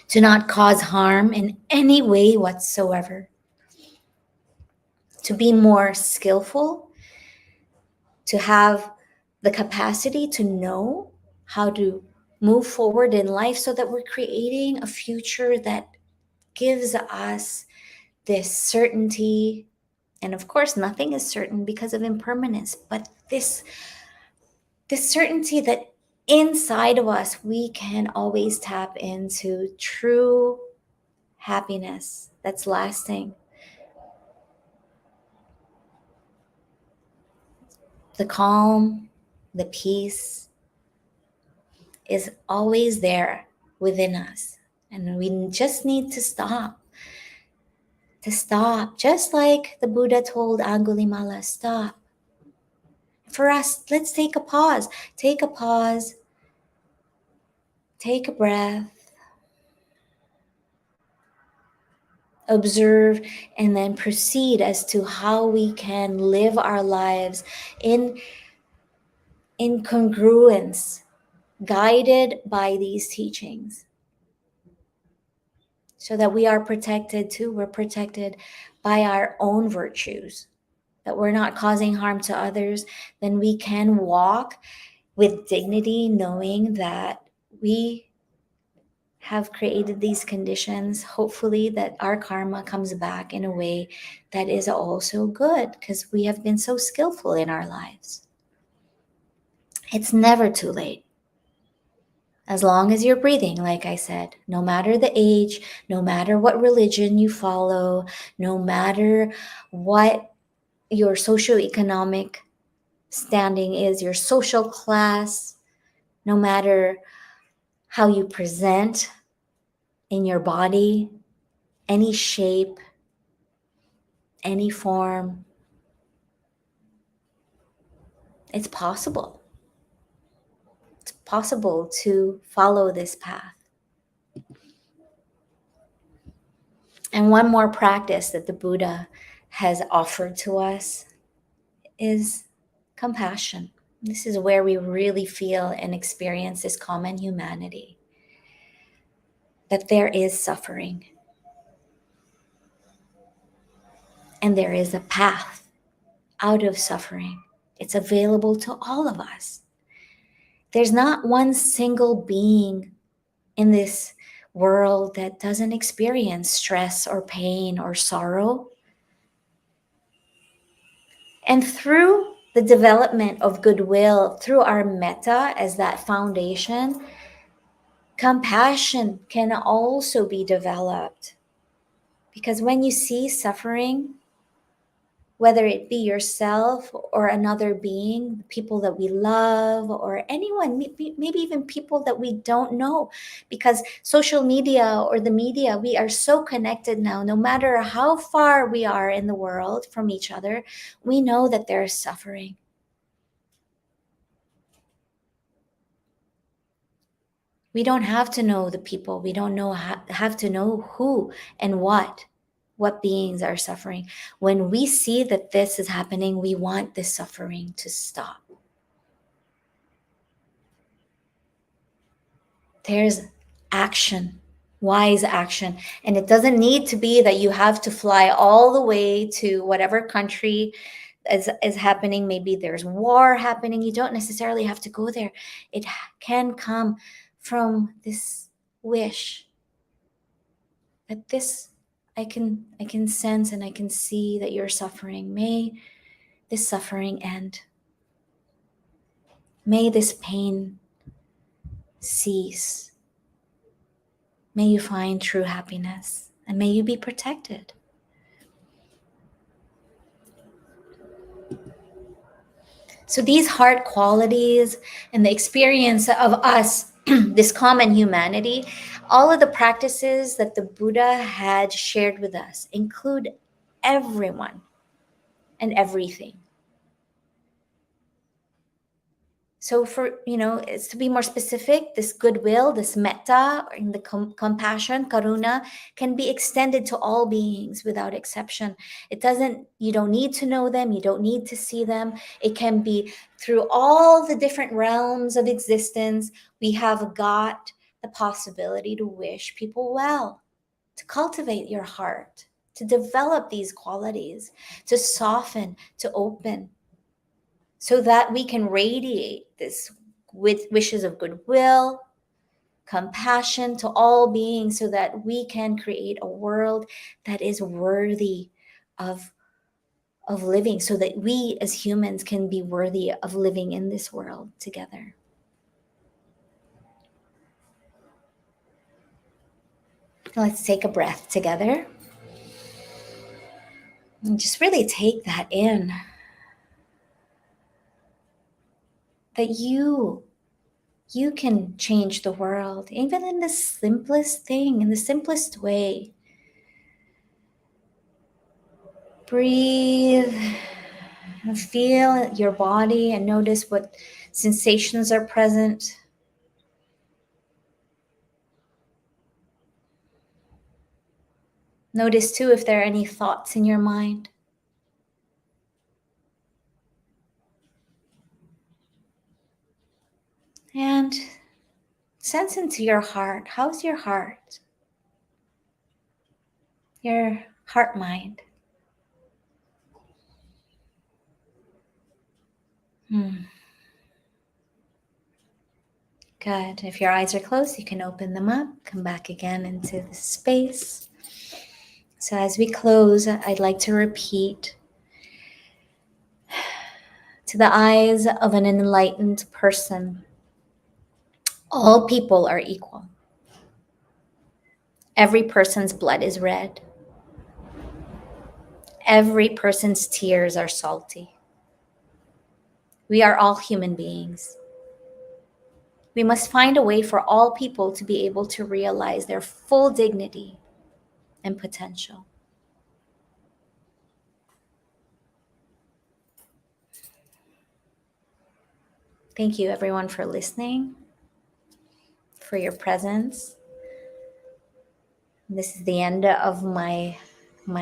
to not cause harm in any way whatsoever, to be more skillful, to have the capacity to know how to move forward in life so that we're creating a future that gives us this certainty. And of course, nothing is certain because of impermanence, but this certainty that inside of us we can always tap into true happiness that's lasting. The calm, the peace is always there within us. And we just need to stop. Just like the Buddha told Angulimala, stop. For us, let's take a pause. Take a pause. Take a breath. Observe, and then proceed as to how we can live our lives in congruence, guided by these teachings, so that we are protected too. We're protected by our own virtues, that we're not causing harm to others. Then we can walk with dignity, knowing that we have created these conditions, hopefully that our karma comes back in a way that is also good, because we have been so skillful in our lives. It's never too late. As long as you're breathing, like I said, no matter the age, no matter what religion you follow, no matter what your socioeconomic standing is, your social class, no matter how you present in your body, any shape, any form, it's possible. It's possible to follow this path. And one more practice that the Buddha has offered to us is compassion. This is where we really feel and experience this common humanity, that there is suffering and there is a path out of suffering. It's available to all of us. There's not one single being in this world that doesn't experience stress or pain or sorrow. And through the development of goodwill, through our metta as that foundation, compassion can also be developed. Because when you see suffering, whether it be yourself or another being, people that we love, or anyone, maybe even people that we don't know, because social media or the media, we are so connected now. No matter how far we are in the world from each other, we know that there is suffering. We don't have to know the people. We don't have to know who and what beings are suffering. When we see that this is happening, we want this suffering to stop. There's action, wise action. And it doesn't need to be that you have to fly all the way to whatever country is happening. Maybe there's war happening. You don't necessarily have to go there. It can come from this wish that this, I can sense and I can see that you're suffering. May this suffering end. May this pain cease. May you find true happiness. and may you be protected. So these heart qualities and the experience of us, this common humanity, all of the practices that the Buddha had shared with us include everyone and everything. So for, it's to be more specific, this goodwill, this metta, and the compassion, karuna, can be extended to all beings without exception. You don't need to know them, you don't need to see them. It can be through all the different realms of existence. We have got the possibility to wish people well, to cultivate your heart, to develop these qualities, to soften, to open, so that we can radiate this with wishes of goodwill, compassion to all beings, so that we can create a world that is worthy of living, so that we as humans can be worthy of living in this world together. Let's take a breath together and just really take that in. That you can change the world, even in the simplest thing, in the simplest way. Breathe and feel your body and notice what sensations are present. Notice too if there are any thoughts in your mind. And sense into your heart. How's your heart? Your heart mind. Good. If your eyes are closed, you can open them up. Come back again into the space. So as we close, I'd like to repeat, to the eyes of an enlightened person, all people are equal. Every person's blood is red. Every person's tears are salty. We are all human beings. We must find a way for all people to be able to realize their full dignity and potential. Thank you, everyone, for listening, for your presence. This is the end of my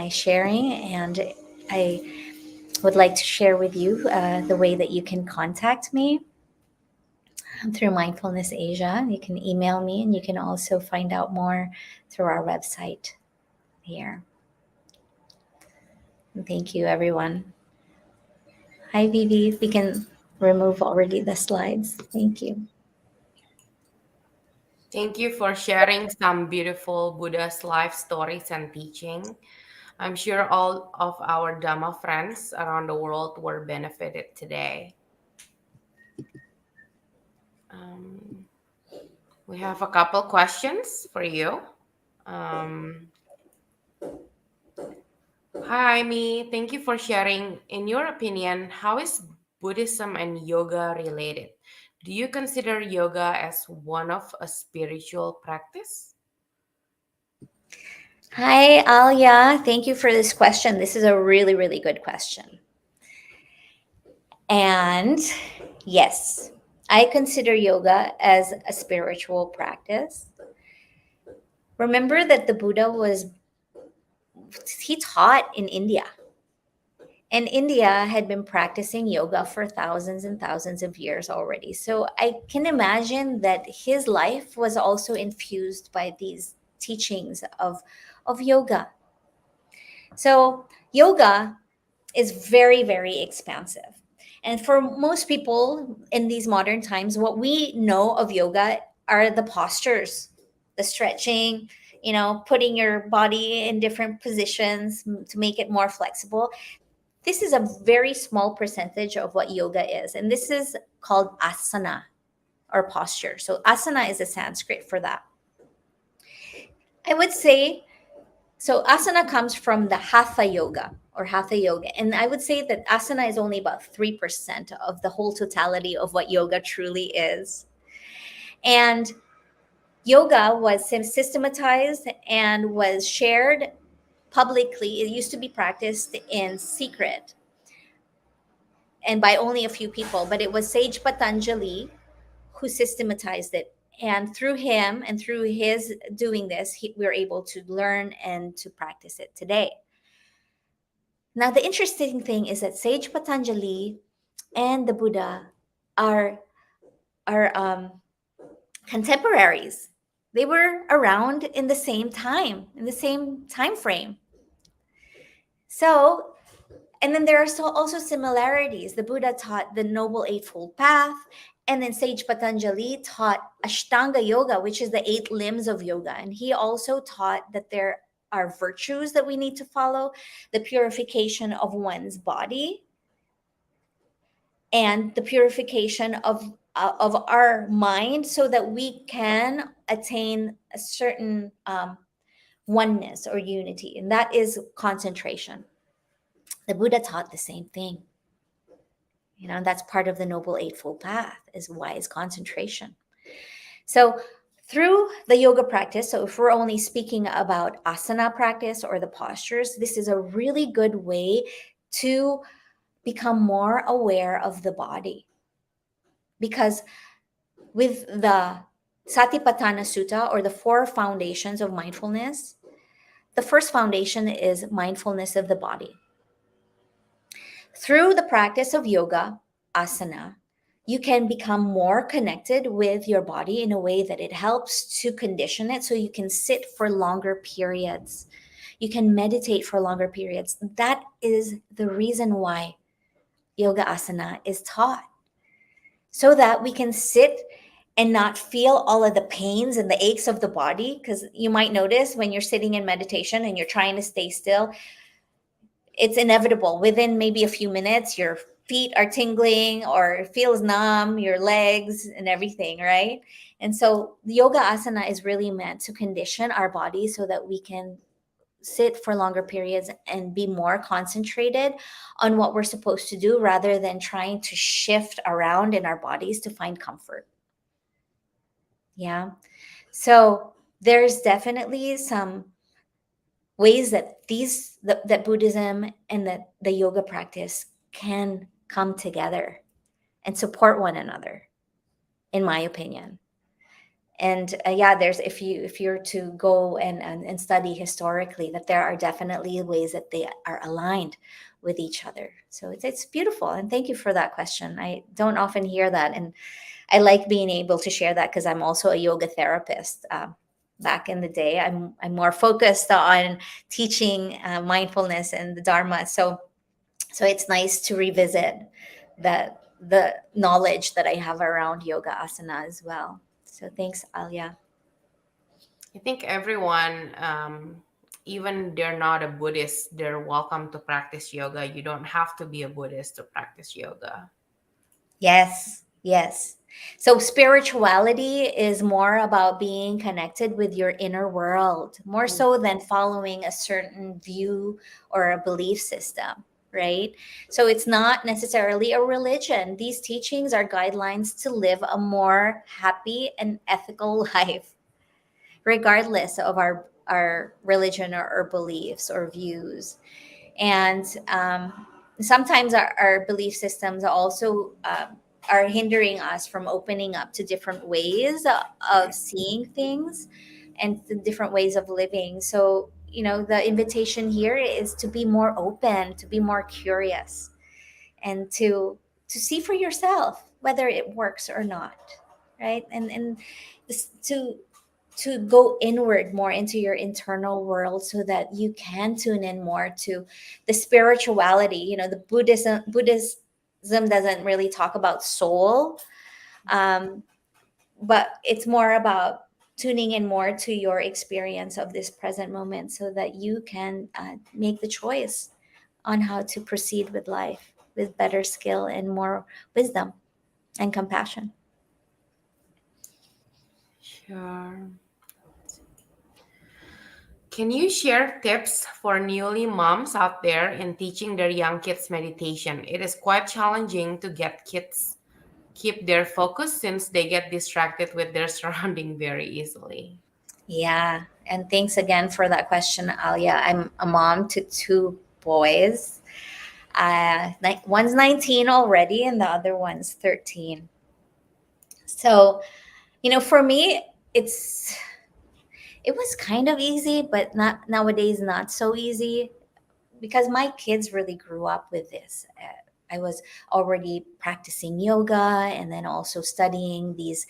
sharing, and I would like to share with you the way that you can contact me through Mindfulness Asia. You can email me, and you can also find out more through our website here. And thank you, everyone. Hi, Vivi. We can remove already the slides. Thank you.
Thank you for sharing some beautiful Buddha's life stories and teaching. I'm sure all of our Dhamma friends around the world were benefited today. We have a couple questions for you. Hi, Imee. Thank you for sharing. In your opinion, how is Buddhism and yoga related? Do you consider yoga as one of a spiritual practice?
Hi, Alia. Thank you for this question. This is a really, really good question. And yes, I consider yoga as a spiritual practice. Remember that the Buddha he taught in India. And India had been practicing yoga for thousands and thousands of years already. So I can imagine that his life was also infused by these teachings of yoga. So yoga is very, very expansive. And for most people in these modern times, what we know of yoga are the postures, the stretching, putting your body in different positions to make it more flexible. This is a very small percentage of what yoga is. And this is called asana, or posture. So asana is a Sanskrit for that. I would say So asana comes from the hatha yoga or hatha yoga. And I would say that asana is only about 3% of the whole totality of what yoga truly is. And yoga was systematized and was shared publicly. It used to be practiced in secret and by only a few people, but it was Sage Patanjali who systematized it. And through him and through his doing this, we're able to learn and to practice it today. Now, the interesting thing is that Sage Patanjali and the Buddha are are contemporaries. They were around in the same time, in the same time frame. So, and then there are also similarities. The Buddha taught the Noble Eightfold Path, and then Sage Patanjali taught Ashtanga Yoga, which is the 8 limbs of yoga. And he also taught that there are virtues that we need to follow, the purification of one's body, and the purification of our mind, so that we can attain a certain oneness or unity, and that is concentration. The Buddha taught the same thing, and that's part of the Noble Eightfold Path, is wise concentration. So through the yoga practice, so if we're only speaking about asana practice or the postures, this is a really good way to become more aware of the body. Because with the Satipatthana Sutta, or the 4 foundations of mindfulness, the first foundation is mindfulness of the body. Through the practice of yoga, asana, you can become more connected with your body in a way that it helps to condition it so you can sit for longer periods. You can meditate for longer periods. That is the reason why yoga asana is taught, so that we can sit and not feel all of the pains and the aches of the body. Because you might notice when you're sitting in meditation and you're trying to stay still, it's inevitable. Within maybe a few minutes, your feet are tingling or it feels numb, your legs and everything, right? And so the yoga asana is really meant to condition our body so that we can sit for longer periods and be more concentrated on what we're supposed to do, rather than trying to shift around in our bodies to find comfort. Yeah. So there's definitely some ways that that Buddhism and that the yoga practice can come together and support one another, in my opinion. And yeah, there's, if you're to go and study historically, that there are definitely ways that they are aligned with each other. So it's beautiful. And thank you for that question. I don't often hear that, and I like being able to share that because I'm also a yoga therapist. Back in the day, I'm more focused on teaching mindfulness and the Dharma. So it's nice to revisit the knowledge that I have around yoga asana as well. So thanks, Alia.
I think everyone, even they're not a Buddhist, they're welcome to practice yoga. You don't have to be a Buddhist to practice yoga.
Yes, yes. So spirituality is more about being connected with your inner world, more so than following a certain view or a belief system, right? So it's not necessarily a religion. These teachings are guidelines to live a more happy and ethical life, regardless of our religion or beliefs or views. And sometimes our belief systems also are hindering us from opening up to different ways of seeing things and the different ways of living. So the invitation here is to be more open, to be more curious, and to see for yourself whether it works or not, right? And to go inward more into your internal world, so that you can tune in more to the spirituality. The Buddhism doesn't really talk about soul, but it's more about tuning in more to your experience of this present moment, so that you can make the choice on how to proceed with life with better skill and more wisdom and compassion.
Sure. Can you share tips for newly moms out there in teaching their young kids meditation? It is quite challenging to get kids keep their focus since they get distracted with their surrounding very easily.
Yeah. And thanks again for that question, Alia. I'm a mom to two boys. One's 19 already, and the other one's 13. So, for me, it was kind of easy, but not nowadays, not so easy because my kids really grew up with this. I was already practicing yoga and then also studying these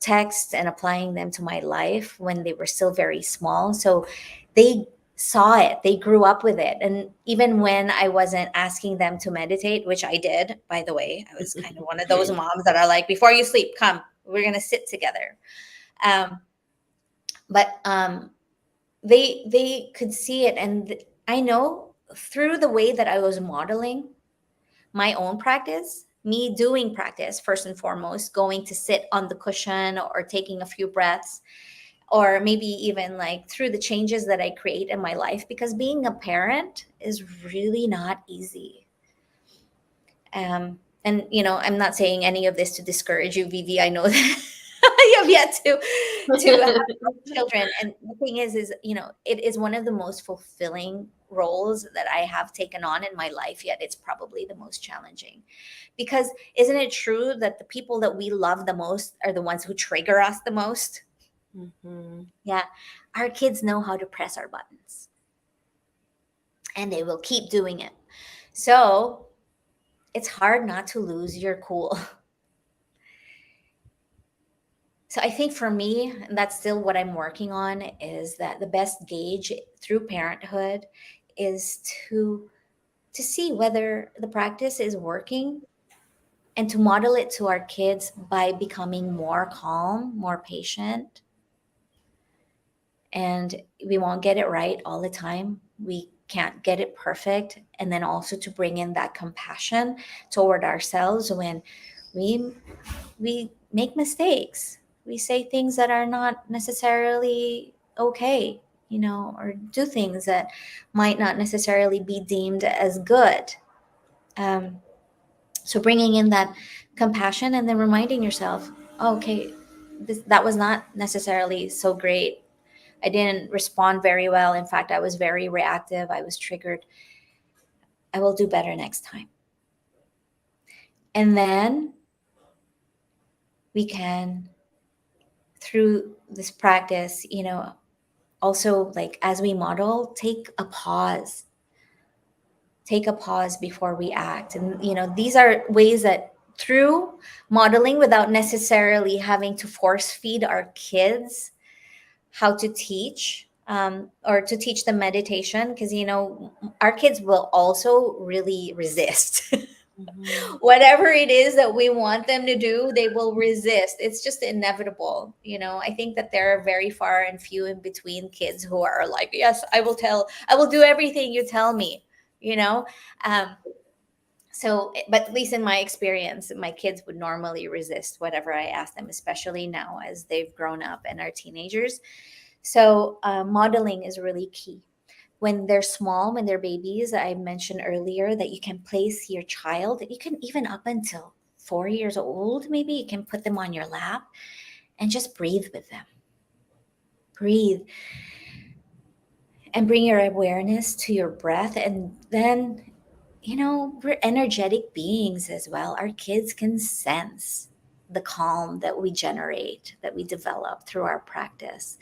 texts and applying them to my life when they were still very small. So they saw it, they grew up with it. And even when I wasn't asking them to meditate, which I did, by the way, I was kind of one of those moms that are like, before you sleep, come, we're going to sit together. Um, but they could see it. And I know through the way that I was modeling my own practice, me doing practice first and foremost, going to sit on the cushion or taking a few breaths, or maybe even like through the changes that I create in my life, because being a parent is really not easy. And I'm not saying any of this to discourage you, Vivi. I know that I have yet to have children, and the thing is it is one of the most fulfilling roles that I have taken on in my life, yet it's probably the most challenging. Because isn't it true that the people that we love the most are the ones who trigger us the most?
Mhm.
Yeah, our kids know how to press our buttons, and they will keep doing it. So it's hard not to lose your cool. So I think for me, and that's still what I'm working on, is that the best gauge through parenthood is to see whether the practice is working and to model it to our kids by becoming more calm, more patient. And we won't get it right all the time. We can't get it perfect. And then also to bring in that compassion toward ourselves when we we make mistakes. We say things that are not necessarily okay, or do things that might not necessarily be deemed as good. Um, so bringing in that compassion and then reminding yourself, oh, okay, that was not necessarily so great. I didn't respond very well. In fact, I was very reactive. I was triggered. I will do better next time. And then we can, through this practice, also, like, as we model, take a pause before we act. And these are ways that through modeling, without necessarily having to force feed our kids how to teach, or to teach them meditation, because our kids will also really resist.
Mhm.
Whatever it is that we want them to do, they will resist. It's just inevitable. I think that there are very far and few in between kids who are like, yes, I will do everything you tell me, you know? Um, so, but at least in my experience, my kids would normally resist whatever I ask them, especially now as they've grown up and are teenagers. So, modeling is really key. When they're small, when they're babies, I mentioned earlier that you can place your child, you can even up until 4 years old, maybe you can put them on your lap and just breathe with them. Breathe and bring your awareness to your breath. And then, we're energetic beings as well. Our kids can sense the calm that we generate, that we develop through our practice.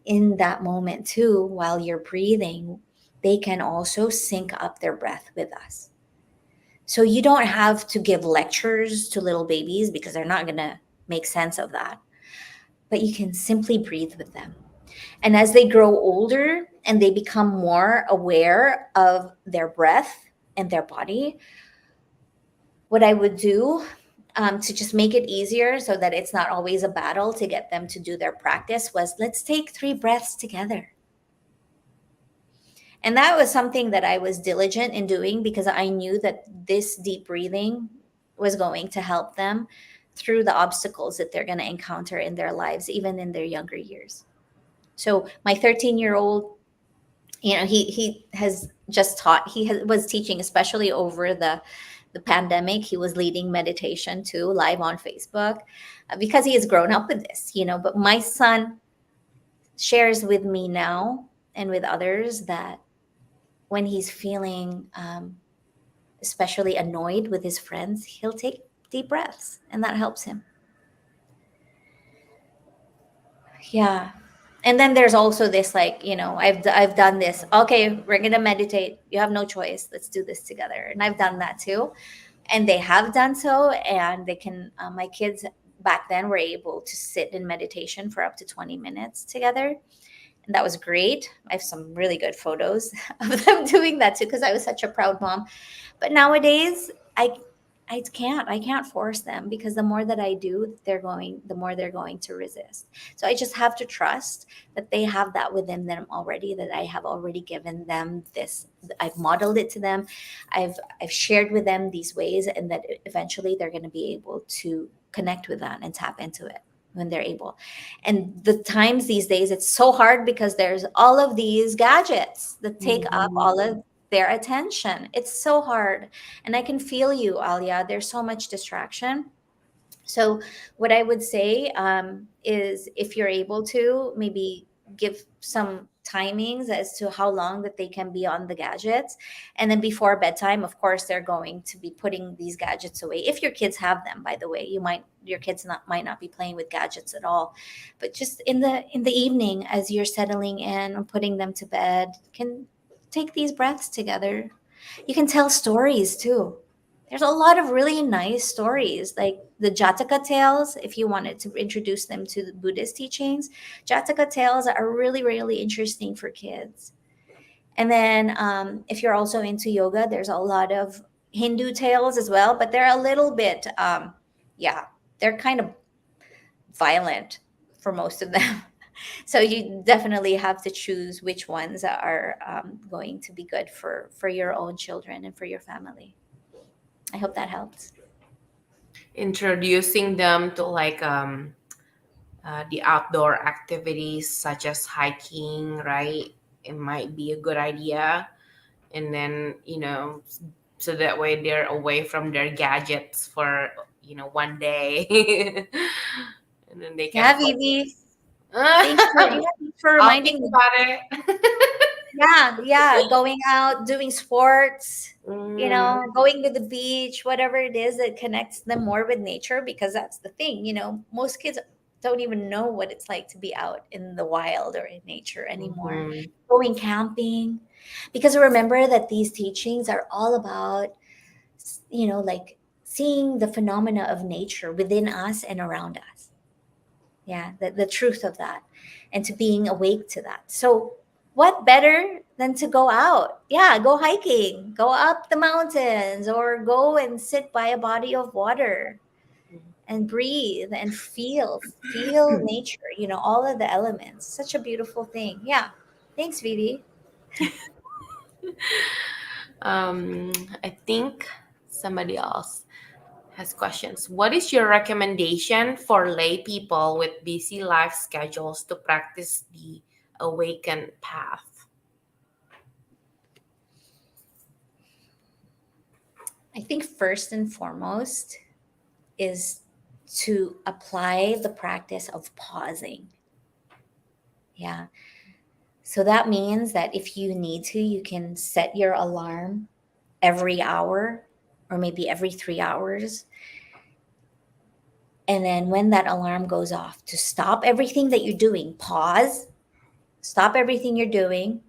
In that moment, too, while you're breathing, they can also sync up their breath with us. So you don't have to give lectures to little babies because they're not going to make sense of that. But you can simply breathe with them. And as they grow older and they become more aware of their breath and their body, what I would do, to just make it easier so that it's not always a battle to get them to do their practice, was, let's take 3 breaths together. And that was something that I was diligent in doing because I knew that this deep breathing was going to help them through the obstacles that they're going to encounter in their lives, even in their younger years. So my 13-year-old, he has just taught, was teaching, especially over the pandemic. He was leading meditation too, live on Facebook, because he has grown up with this, but my son shares with me now and with others that when he's feeling especially annoyed with his friends, he'll take deep breaths, and that helps him. Yeah. And then there's also this, like, I've done this. Okay, we're gonna meditate. You have no choice. Let's do this together. And I've done that too. And they have done so. And they can. My kids back then were able to sit in meditation for up to 20 minutes together, and that was great. I have some really good photos of them doing that too, because I was such a proud mom. But nowadays, I can't force them, because the more that I do, the more they're going to resist. So I just have to trust that they have that within them already, that I have already given them this. I've modeled it to them. I've shared with them these ways, and that eventually they're going to be able to connect with that and tap into it when they're able. And the times these days, it's so hard because there's all of these gadgets that take up all
Mhm.
of their attention. It's so hard. And I can feel you, Alia. There's so much distraction. So, what I would say is, if you're able to, maybe give some timings as to how long that they can be on the gadgets. And then before bedtime, of course, they're going to be putting these gadgets away. If your kids have them, by the way, your kids might not be playing with gadgets at all. But just in the evening, as you're settling in and putting them to bed, can take these breaths together. You can tell stories too. There's a lot of really nice stories, like the Jataka tales. If you wanted to introduce them to the Buddhist teachings, Jataka tales are really, really interesting for kids. And then, if you're also into yoga, there's a lot of Hindu tales as well, but they're a little bit, yeah, they're kind of violent for most of them. So you definitely have to choose which ones are going to be good for your own children and for your family. I hope that helps.
Introducing them to like the outdoor activities such as hiking, right? It might be a good idea. And then, so that way they're away from their gadgets for, one day. And then they can
Yeah, Vivi.
focus.
Thanks for
I'll think
reminding me.
about it.
Yeah, yeah, going out, doing sports,
Mm,
going to the beach, whatever it is that connects them more with nature, because that's the thing, most kids don't even know what it's like to be out in the wild or in nature anymore.
mhm,
Going camping, because remember that these teachings are all about, like seeing the phenomena of nature within us and around us. Yeah, the truth of that, and to being awake to that. So what better than to go out? Yeah, go hiking, go up the mountains, or go and sit by a body of water and breathe and feel nature, all of the elements. Such a beautiful thing. Yeah. Thanks, Vivi.
um, I think somebody else has questions. What is your recommendation for lay people with busy life schedules to practice the awakened path?
I think first and foremost is to apply the practice of pausing. Yeah. So that means that if you need to, you can set your alarm every hour, or maybe every 3 hours. And then when that alarm goes off, to stop everything that you're doing, pause, stop everything you're doing.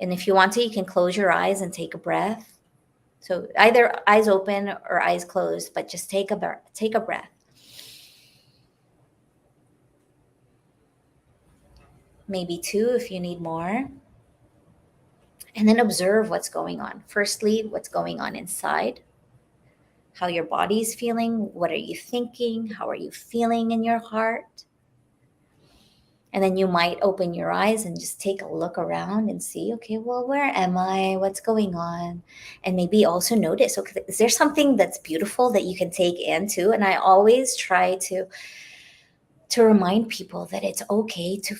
And if you want to, you can close your eyes and take a breath. So either eyes open or eyes closed, but just take a breath. Maybe two if you need more. And then observe what's going on. Firstly, what's going on inside, how your body is feeling, what are you thinking, how are you feeling in your heart. And then you might open your eyes and just take a look around and see, okay, well, where am I? What's going on? And maybe also notice, okay, is there something that's beautiful that you can take in too? And I always try to to remind people that it's okay to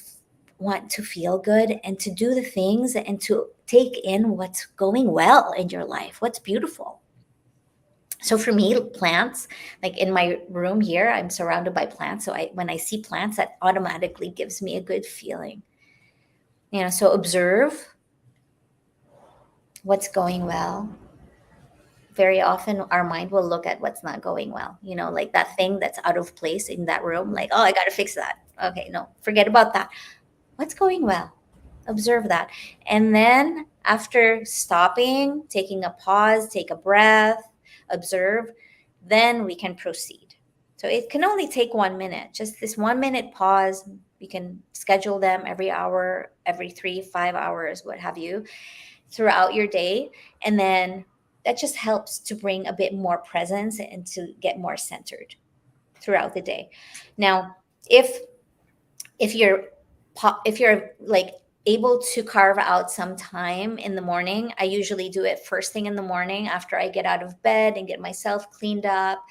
want to feel good and to do the things and to take in what's going well in your life, what's beautiful. So for me, plants, like in my room here, I'm surrounded by plants. So when I see plants, that automatically gives me a good feeling. So observe what's going well. Very often our mind will look at what's not going well, like that thing that's out of place in that room, like, oh, I got to fix that. Okay, no, forget about that. What's going well? Observe that. And then after stopping, taking a pause, take a breath, observe, then we can proceed. So it can only take 1 minute, just this 1 minute pause. You can schedule them every hour, every 3, 5 hours, what have you, throughout your day. And then that just helps to bring a bit more presence and to get more centered throughout the day. Now, if you're like able to carve out some time in the morning, I usually do it first thing in the morning after I get out of bed and get myself cleaned up.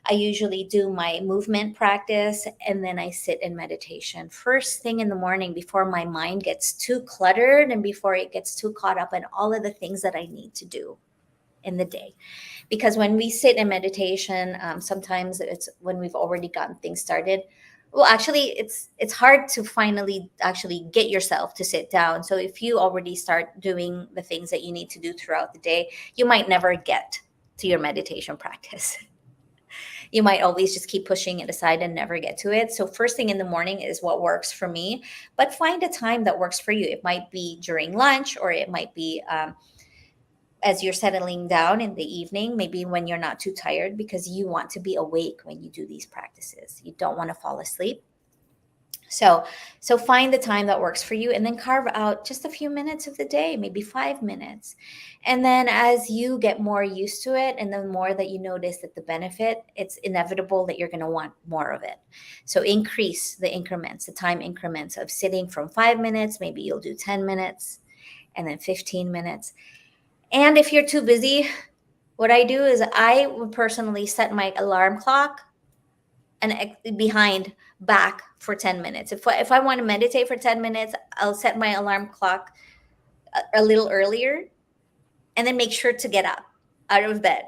I usually do my movement practice and then I sit in meditation first thing in the morning before my mind gets too cluttered and before it gets too caught up in all of the things that I need to do in the day. Because when we sit in meditation, sometimes it's when we've already gotten things started. Well, actually, it's hard to finally actually get yourself to sit down. So if you already start doing the things that you need to do throughout the day, you might never get to your meditation practice. You might always just keep pushing it aside and never get to it. So first thing in the morning is what works for me, but find a time that works for you. It might be during lunch, or it might be as you're settling down in the evening, maybe when you're not too tired, because you want to be awake when you do these practices. You don't want to fall asleep. So find the time that works for you and then carve out just a few minutes of the day, maybe 5 minutes. And then as you get more used to it and the more that you notice that the benefit, it's inevitable that you're going to want more of it. So increase the increments, the time increments of sitting from 5 minutes. Maybe you'll do 10 minutes and then 15 minutes. And if you're too busy, what I do is I would personally set my alarm clock and behind back for 10 minutes. If I want to meditate for 10 minutes, I'll set my alarm clock a little earlier and then make sure to get up out of bed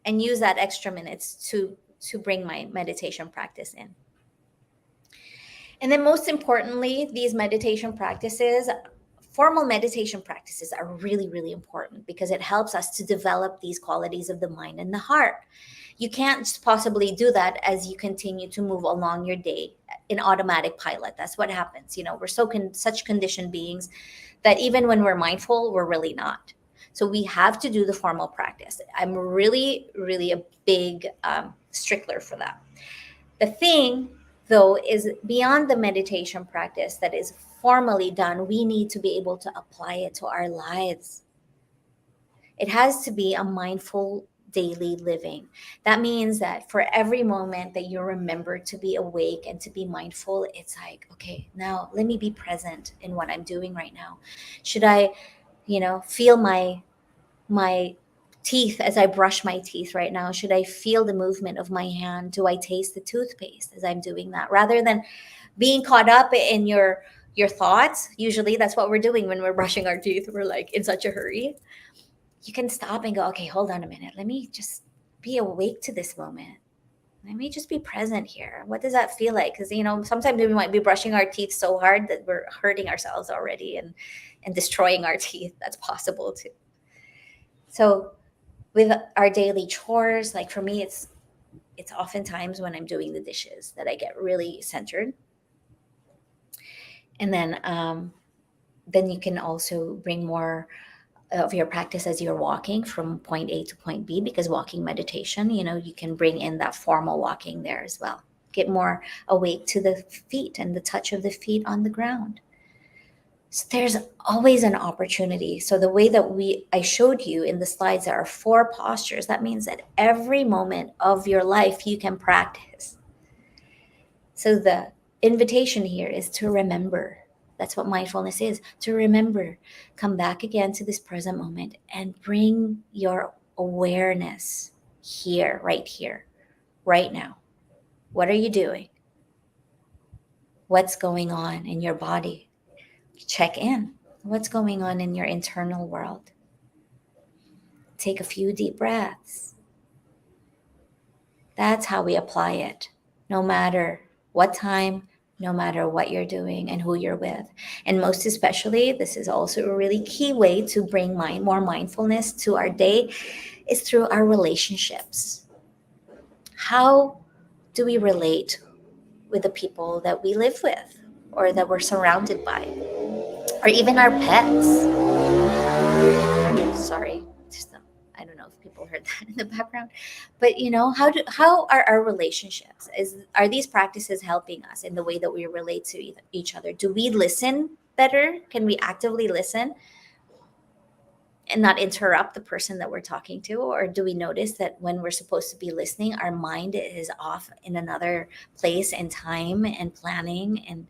and use that extra minutes to bring my meditation practice in. And then most importantly, these meditation practices, formal meditation practices, are really, really important because it helps us to develop these qualities of the mind and the heart. You can't possibly do that as you continue to move along your day in automatic pilot. That's what happens. We're such conditioned beings that even when we're mindful, we're really not. So we have to do the formal practice. I'm really, really a big stickler for that. The thing, though, is beyond the meditation practice that is formally done, we need to be able to apply it to our lives. It has to be a mindful daily living. That means that for every moment that you remember to be awake and to be mindful, it's like, okay, now let me be present in what I'm doing right now. Should I, feel my teeth as I brush my teeth right now? Should I feel the movement of my hand? Do I taste the toothpaste as I'm doing that? Rather than being caught up in your thoughts. Usually that's what we're doing when we're brushing our teeth. We're like in such a hurry. You can stop and go, okay, hold on a minute. Let me just be awake to this moment. Let me just be present here. What does that feel like? Because, sometimes we might be brushing our teeth so hard that we're hurting ourselves already and destroying our teeth. That's possible too. So with our daily chores, like for me, it's oftentimes when I'm doing the dishes that I get really centered. And then you can also bring more of your practice as you're walking from point A to point B, because walking meditation, you can bring in that formal walking there as well. Get more awake to the feet and the touch of the feet on the ground. So there's always an opportunity. So the way that I showed you in the slides, there are 4 postures. That means that every moment of your life you can practice. So the invitation here is to remember. That's what mindfulness is, to remember. Come back again to this present moment and bring your awareness here, right now. What are you doing? What's going on in your body? Check in. What's going on in your internal world? Take a few deep breaths. That's how we apply it, no matter what time, no matter what you're doing and who you're with. And most especially, this is also a really key way to bring more mindfulness to our day is through our relationships. How do we relate with the people that we live with or that we're surrounded by, or even our pets? Sorry, I don't know if people heard that in the background, but how are our relationships? Are these practices helping us in the way that we relate to each other? Do we listen better? Can we actively listen and not interrupt the person that we're talking to? Or do we notice that when we're supposed to be listening, our mind is off in another place and time and planning and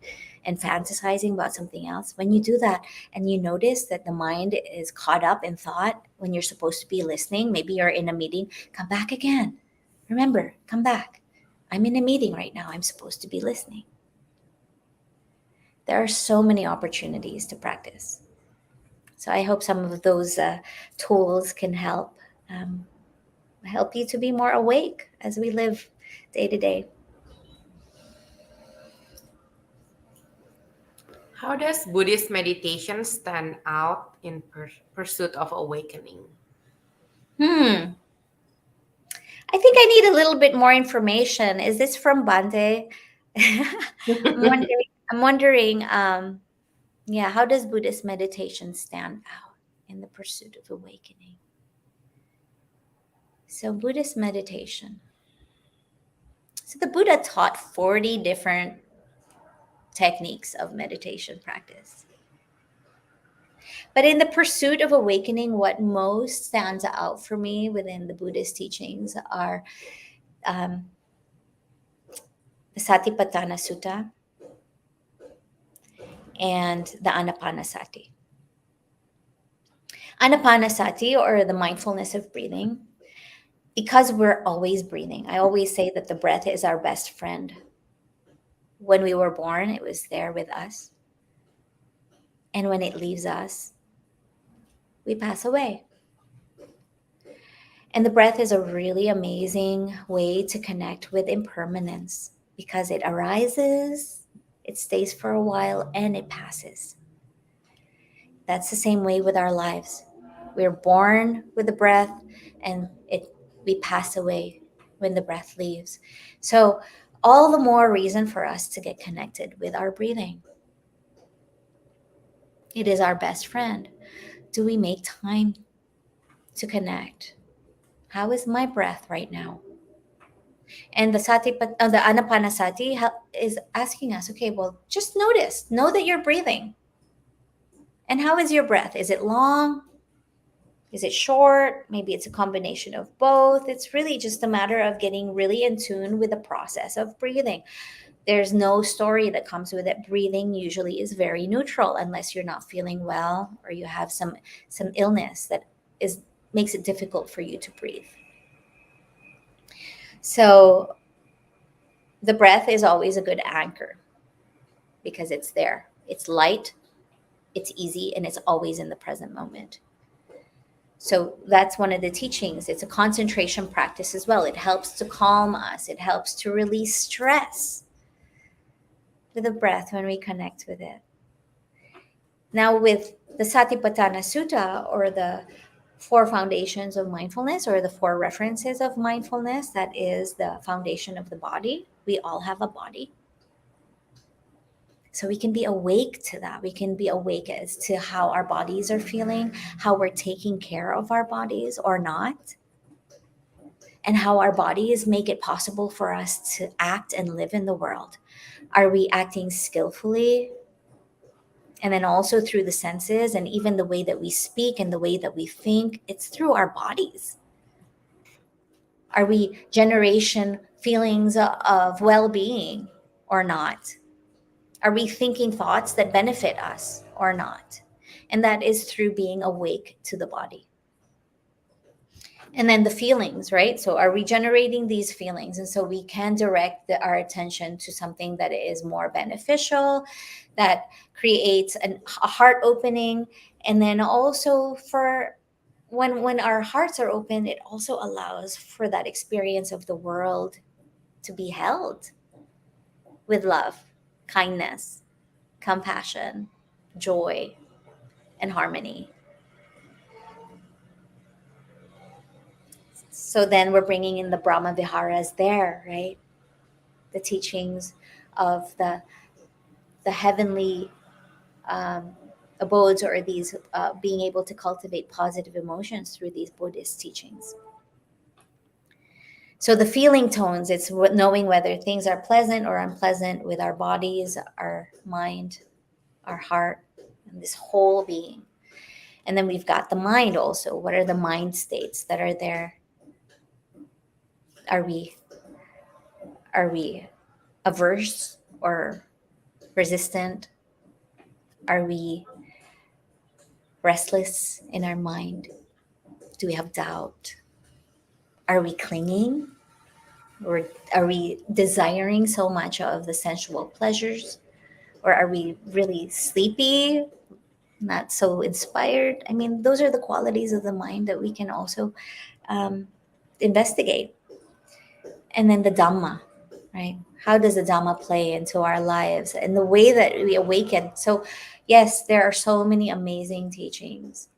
fantasizing about something else? When you do that and you notice that the mind is caught up in thought when you're supposed to be listening, maybe you're in a meeting, come back again. Remember, come back. I'm in a meeting right now. I'm supposed to be listening. There are so many opportunities to practice. So I hope some of those tools can help you to be more awake as we live day to day.
How does Buddhist meditation stand out in pursuit of awakening?
I think I need a little bit more information. Is this from Bante? I'm wondering, yeah, how does Buddhist meditation stand out in the pursuit of awakening? So Buddhist meditation. So the Buddha taught 40 different techniques of meditation practice. But in the pursuit of awakening, what most stands out for me within the Buddhist teachings are um, the Satipatthana Sutta and the Anapanasati. Anapanasati, or the mindfulness of breathing, because we're always breathing. I always say that the breath is our best friend. When we were born, it was there with us. And when it leaves us, we pass away. And the breath is a really amazing way to connect with impermanence because it arises, it stays for a while, and it passes. That's the same way with our lives. We're born with the breath, and we pass away when the breath leaves. So, all the more reason for us to get connected with our breathing. It is our best friend. Do we make time to connect? How is my breath right now? And the Anapanasati is asking us, okay, well, just notice, know that you're breathing. And how is your breath? Is it long? Is it short? Maybe it's a combination of both. It's really just a matter of getting really in tune with the process of breathing. There's no story that comes with it. Breathing usually is very neutral unless you're not feeling well or you have some illness that makes it difficult for you to breathe. So the breath is always a good anchor because it's there. It's light, it's easy, and it's always in the present moment. So that's one of the teachings. It's a concentration practice as well. It helps to calm us. It helps to release stress with the breath when we connect with it. Now with the Satipatthana Sutta, or the four foundations of mindfulness, or the four references of mindfulness, that is the foundation of the body. We all have a body. So we can be awake to that. We can be awake as to how our bodies are feeling, how we're taking care of our bodies or not, and how our bodies make it possible for us to act and live in the world. Are we acting skillfully? And then also through the senses, and even the way that we speak and the way that we think, it's through our bodies. Are we generation feelings of well-being or not? Are we thinking thoughts that benefit us or not? And that is through being awake to the body. And then the feelings, right? So are we generating these feelings? And so we can direct our attention to something that is more beneficial, that creates a heart opening. And then also for when our hearts are open, it also allows for that experience of the world to be held with love, kindness, compassion, joy, and harmony. So then we're bringing in the Brahma Viharas there, right? The teachings of the heavenly um, abodes, or these being able to cultivate positive emotions through these Buddhist teachings. So the feeling tones, it's knowing whether things are pleasant or unpleasant with our bodies, our mind, our heart, and this whole being. And then we've got the mind also. What are the mind states that are there? Are we averse or resistant? Are we restless in our mind? Do we have doubt? Are we clinging? Or are we desiring so much of the sensual pleasures? Or are we really sleepy, not so inspired? I mean, those are the qualities of the mind that we can also um, investigate. And then the Dhamma, right? How does the Dhamma play into our lives and the way that we awaken? So, yes, there are so many amazing teachings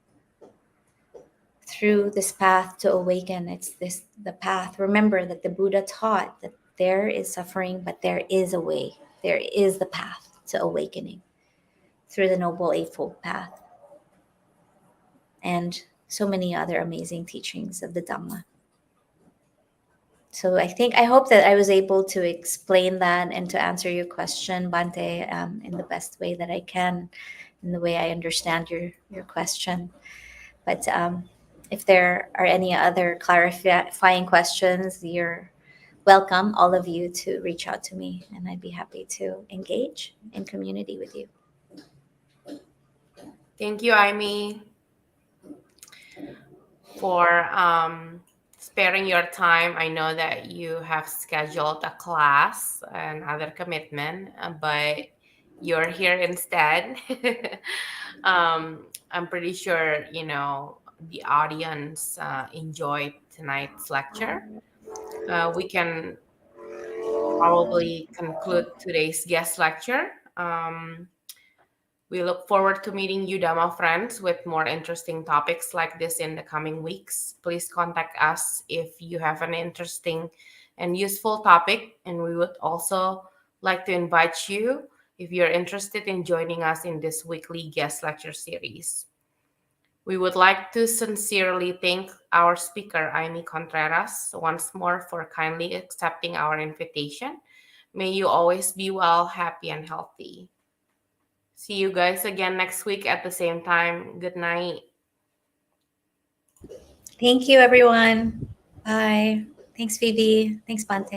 through this path to awaken. It's this the path. Remember that the Buddha taught that there is suffering, but there is a way. There is the path to awakening through the Noble Eightfold Path, and so many other amazing teachings of the Dhamma. So I hope that I was able to explain that and to answer your question, Bante, in the best way that I can, in the way I understand your question. But if there are any other clarifying questions, you're welcome, all of you, to reach out to me, and I'd be happy to engage in community with you.
Thank you, Imee, for sparing your time. I know that you have scheduled a class and other commitment, but you're here instead. I'm pretty sure, the audience enjoyed tonight's lecture. We can probably conclude today's guest lecture. We look forward to meeting you, Dhamma friends, with more interesting topics like this in the coming weeks. Please contact us if you have an interesting and useful topic, and we would also like to invite you if you're interested in joining us in this weekly guest lecture series. We would like to sincerely thank our speaker, Imee Contreras, once more for kindly accepting our invitation. May you always be well, happy, and healthy. See you guys again next week at the same time. Good night.
Thank you, everyone. Bye. Thanks, Phoebe. Thanks, Bante.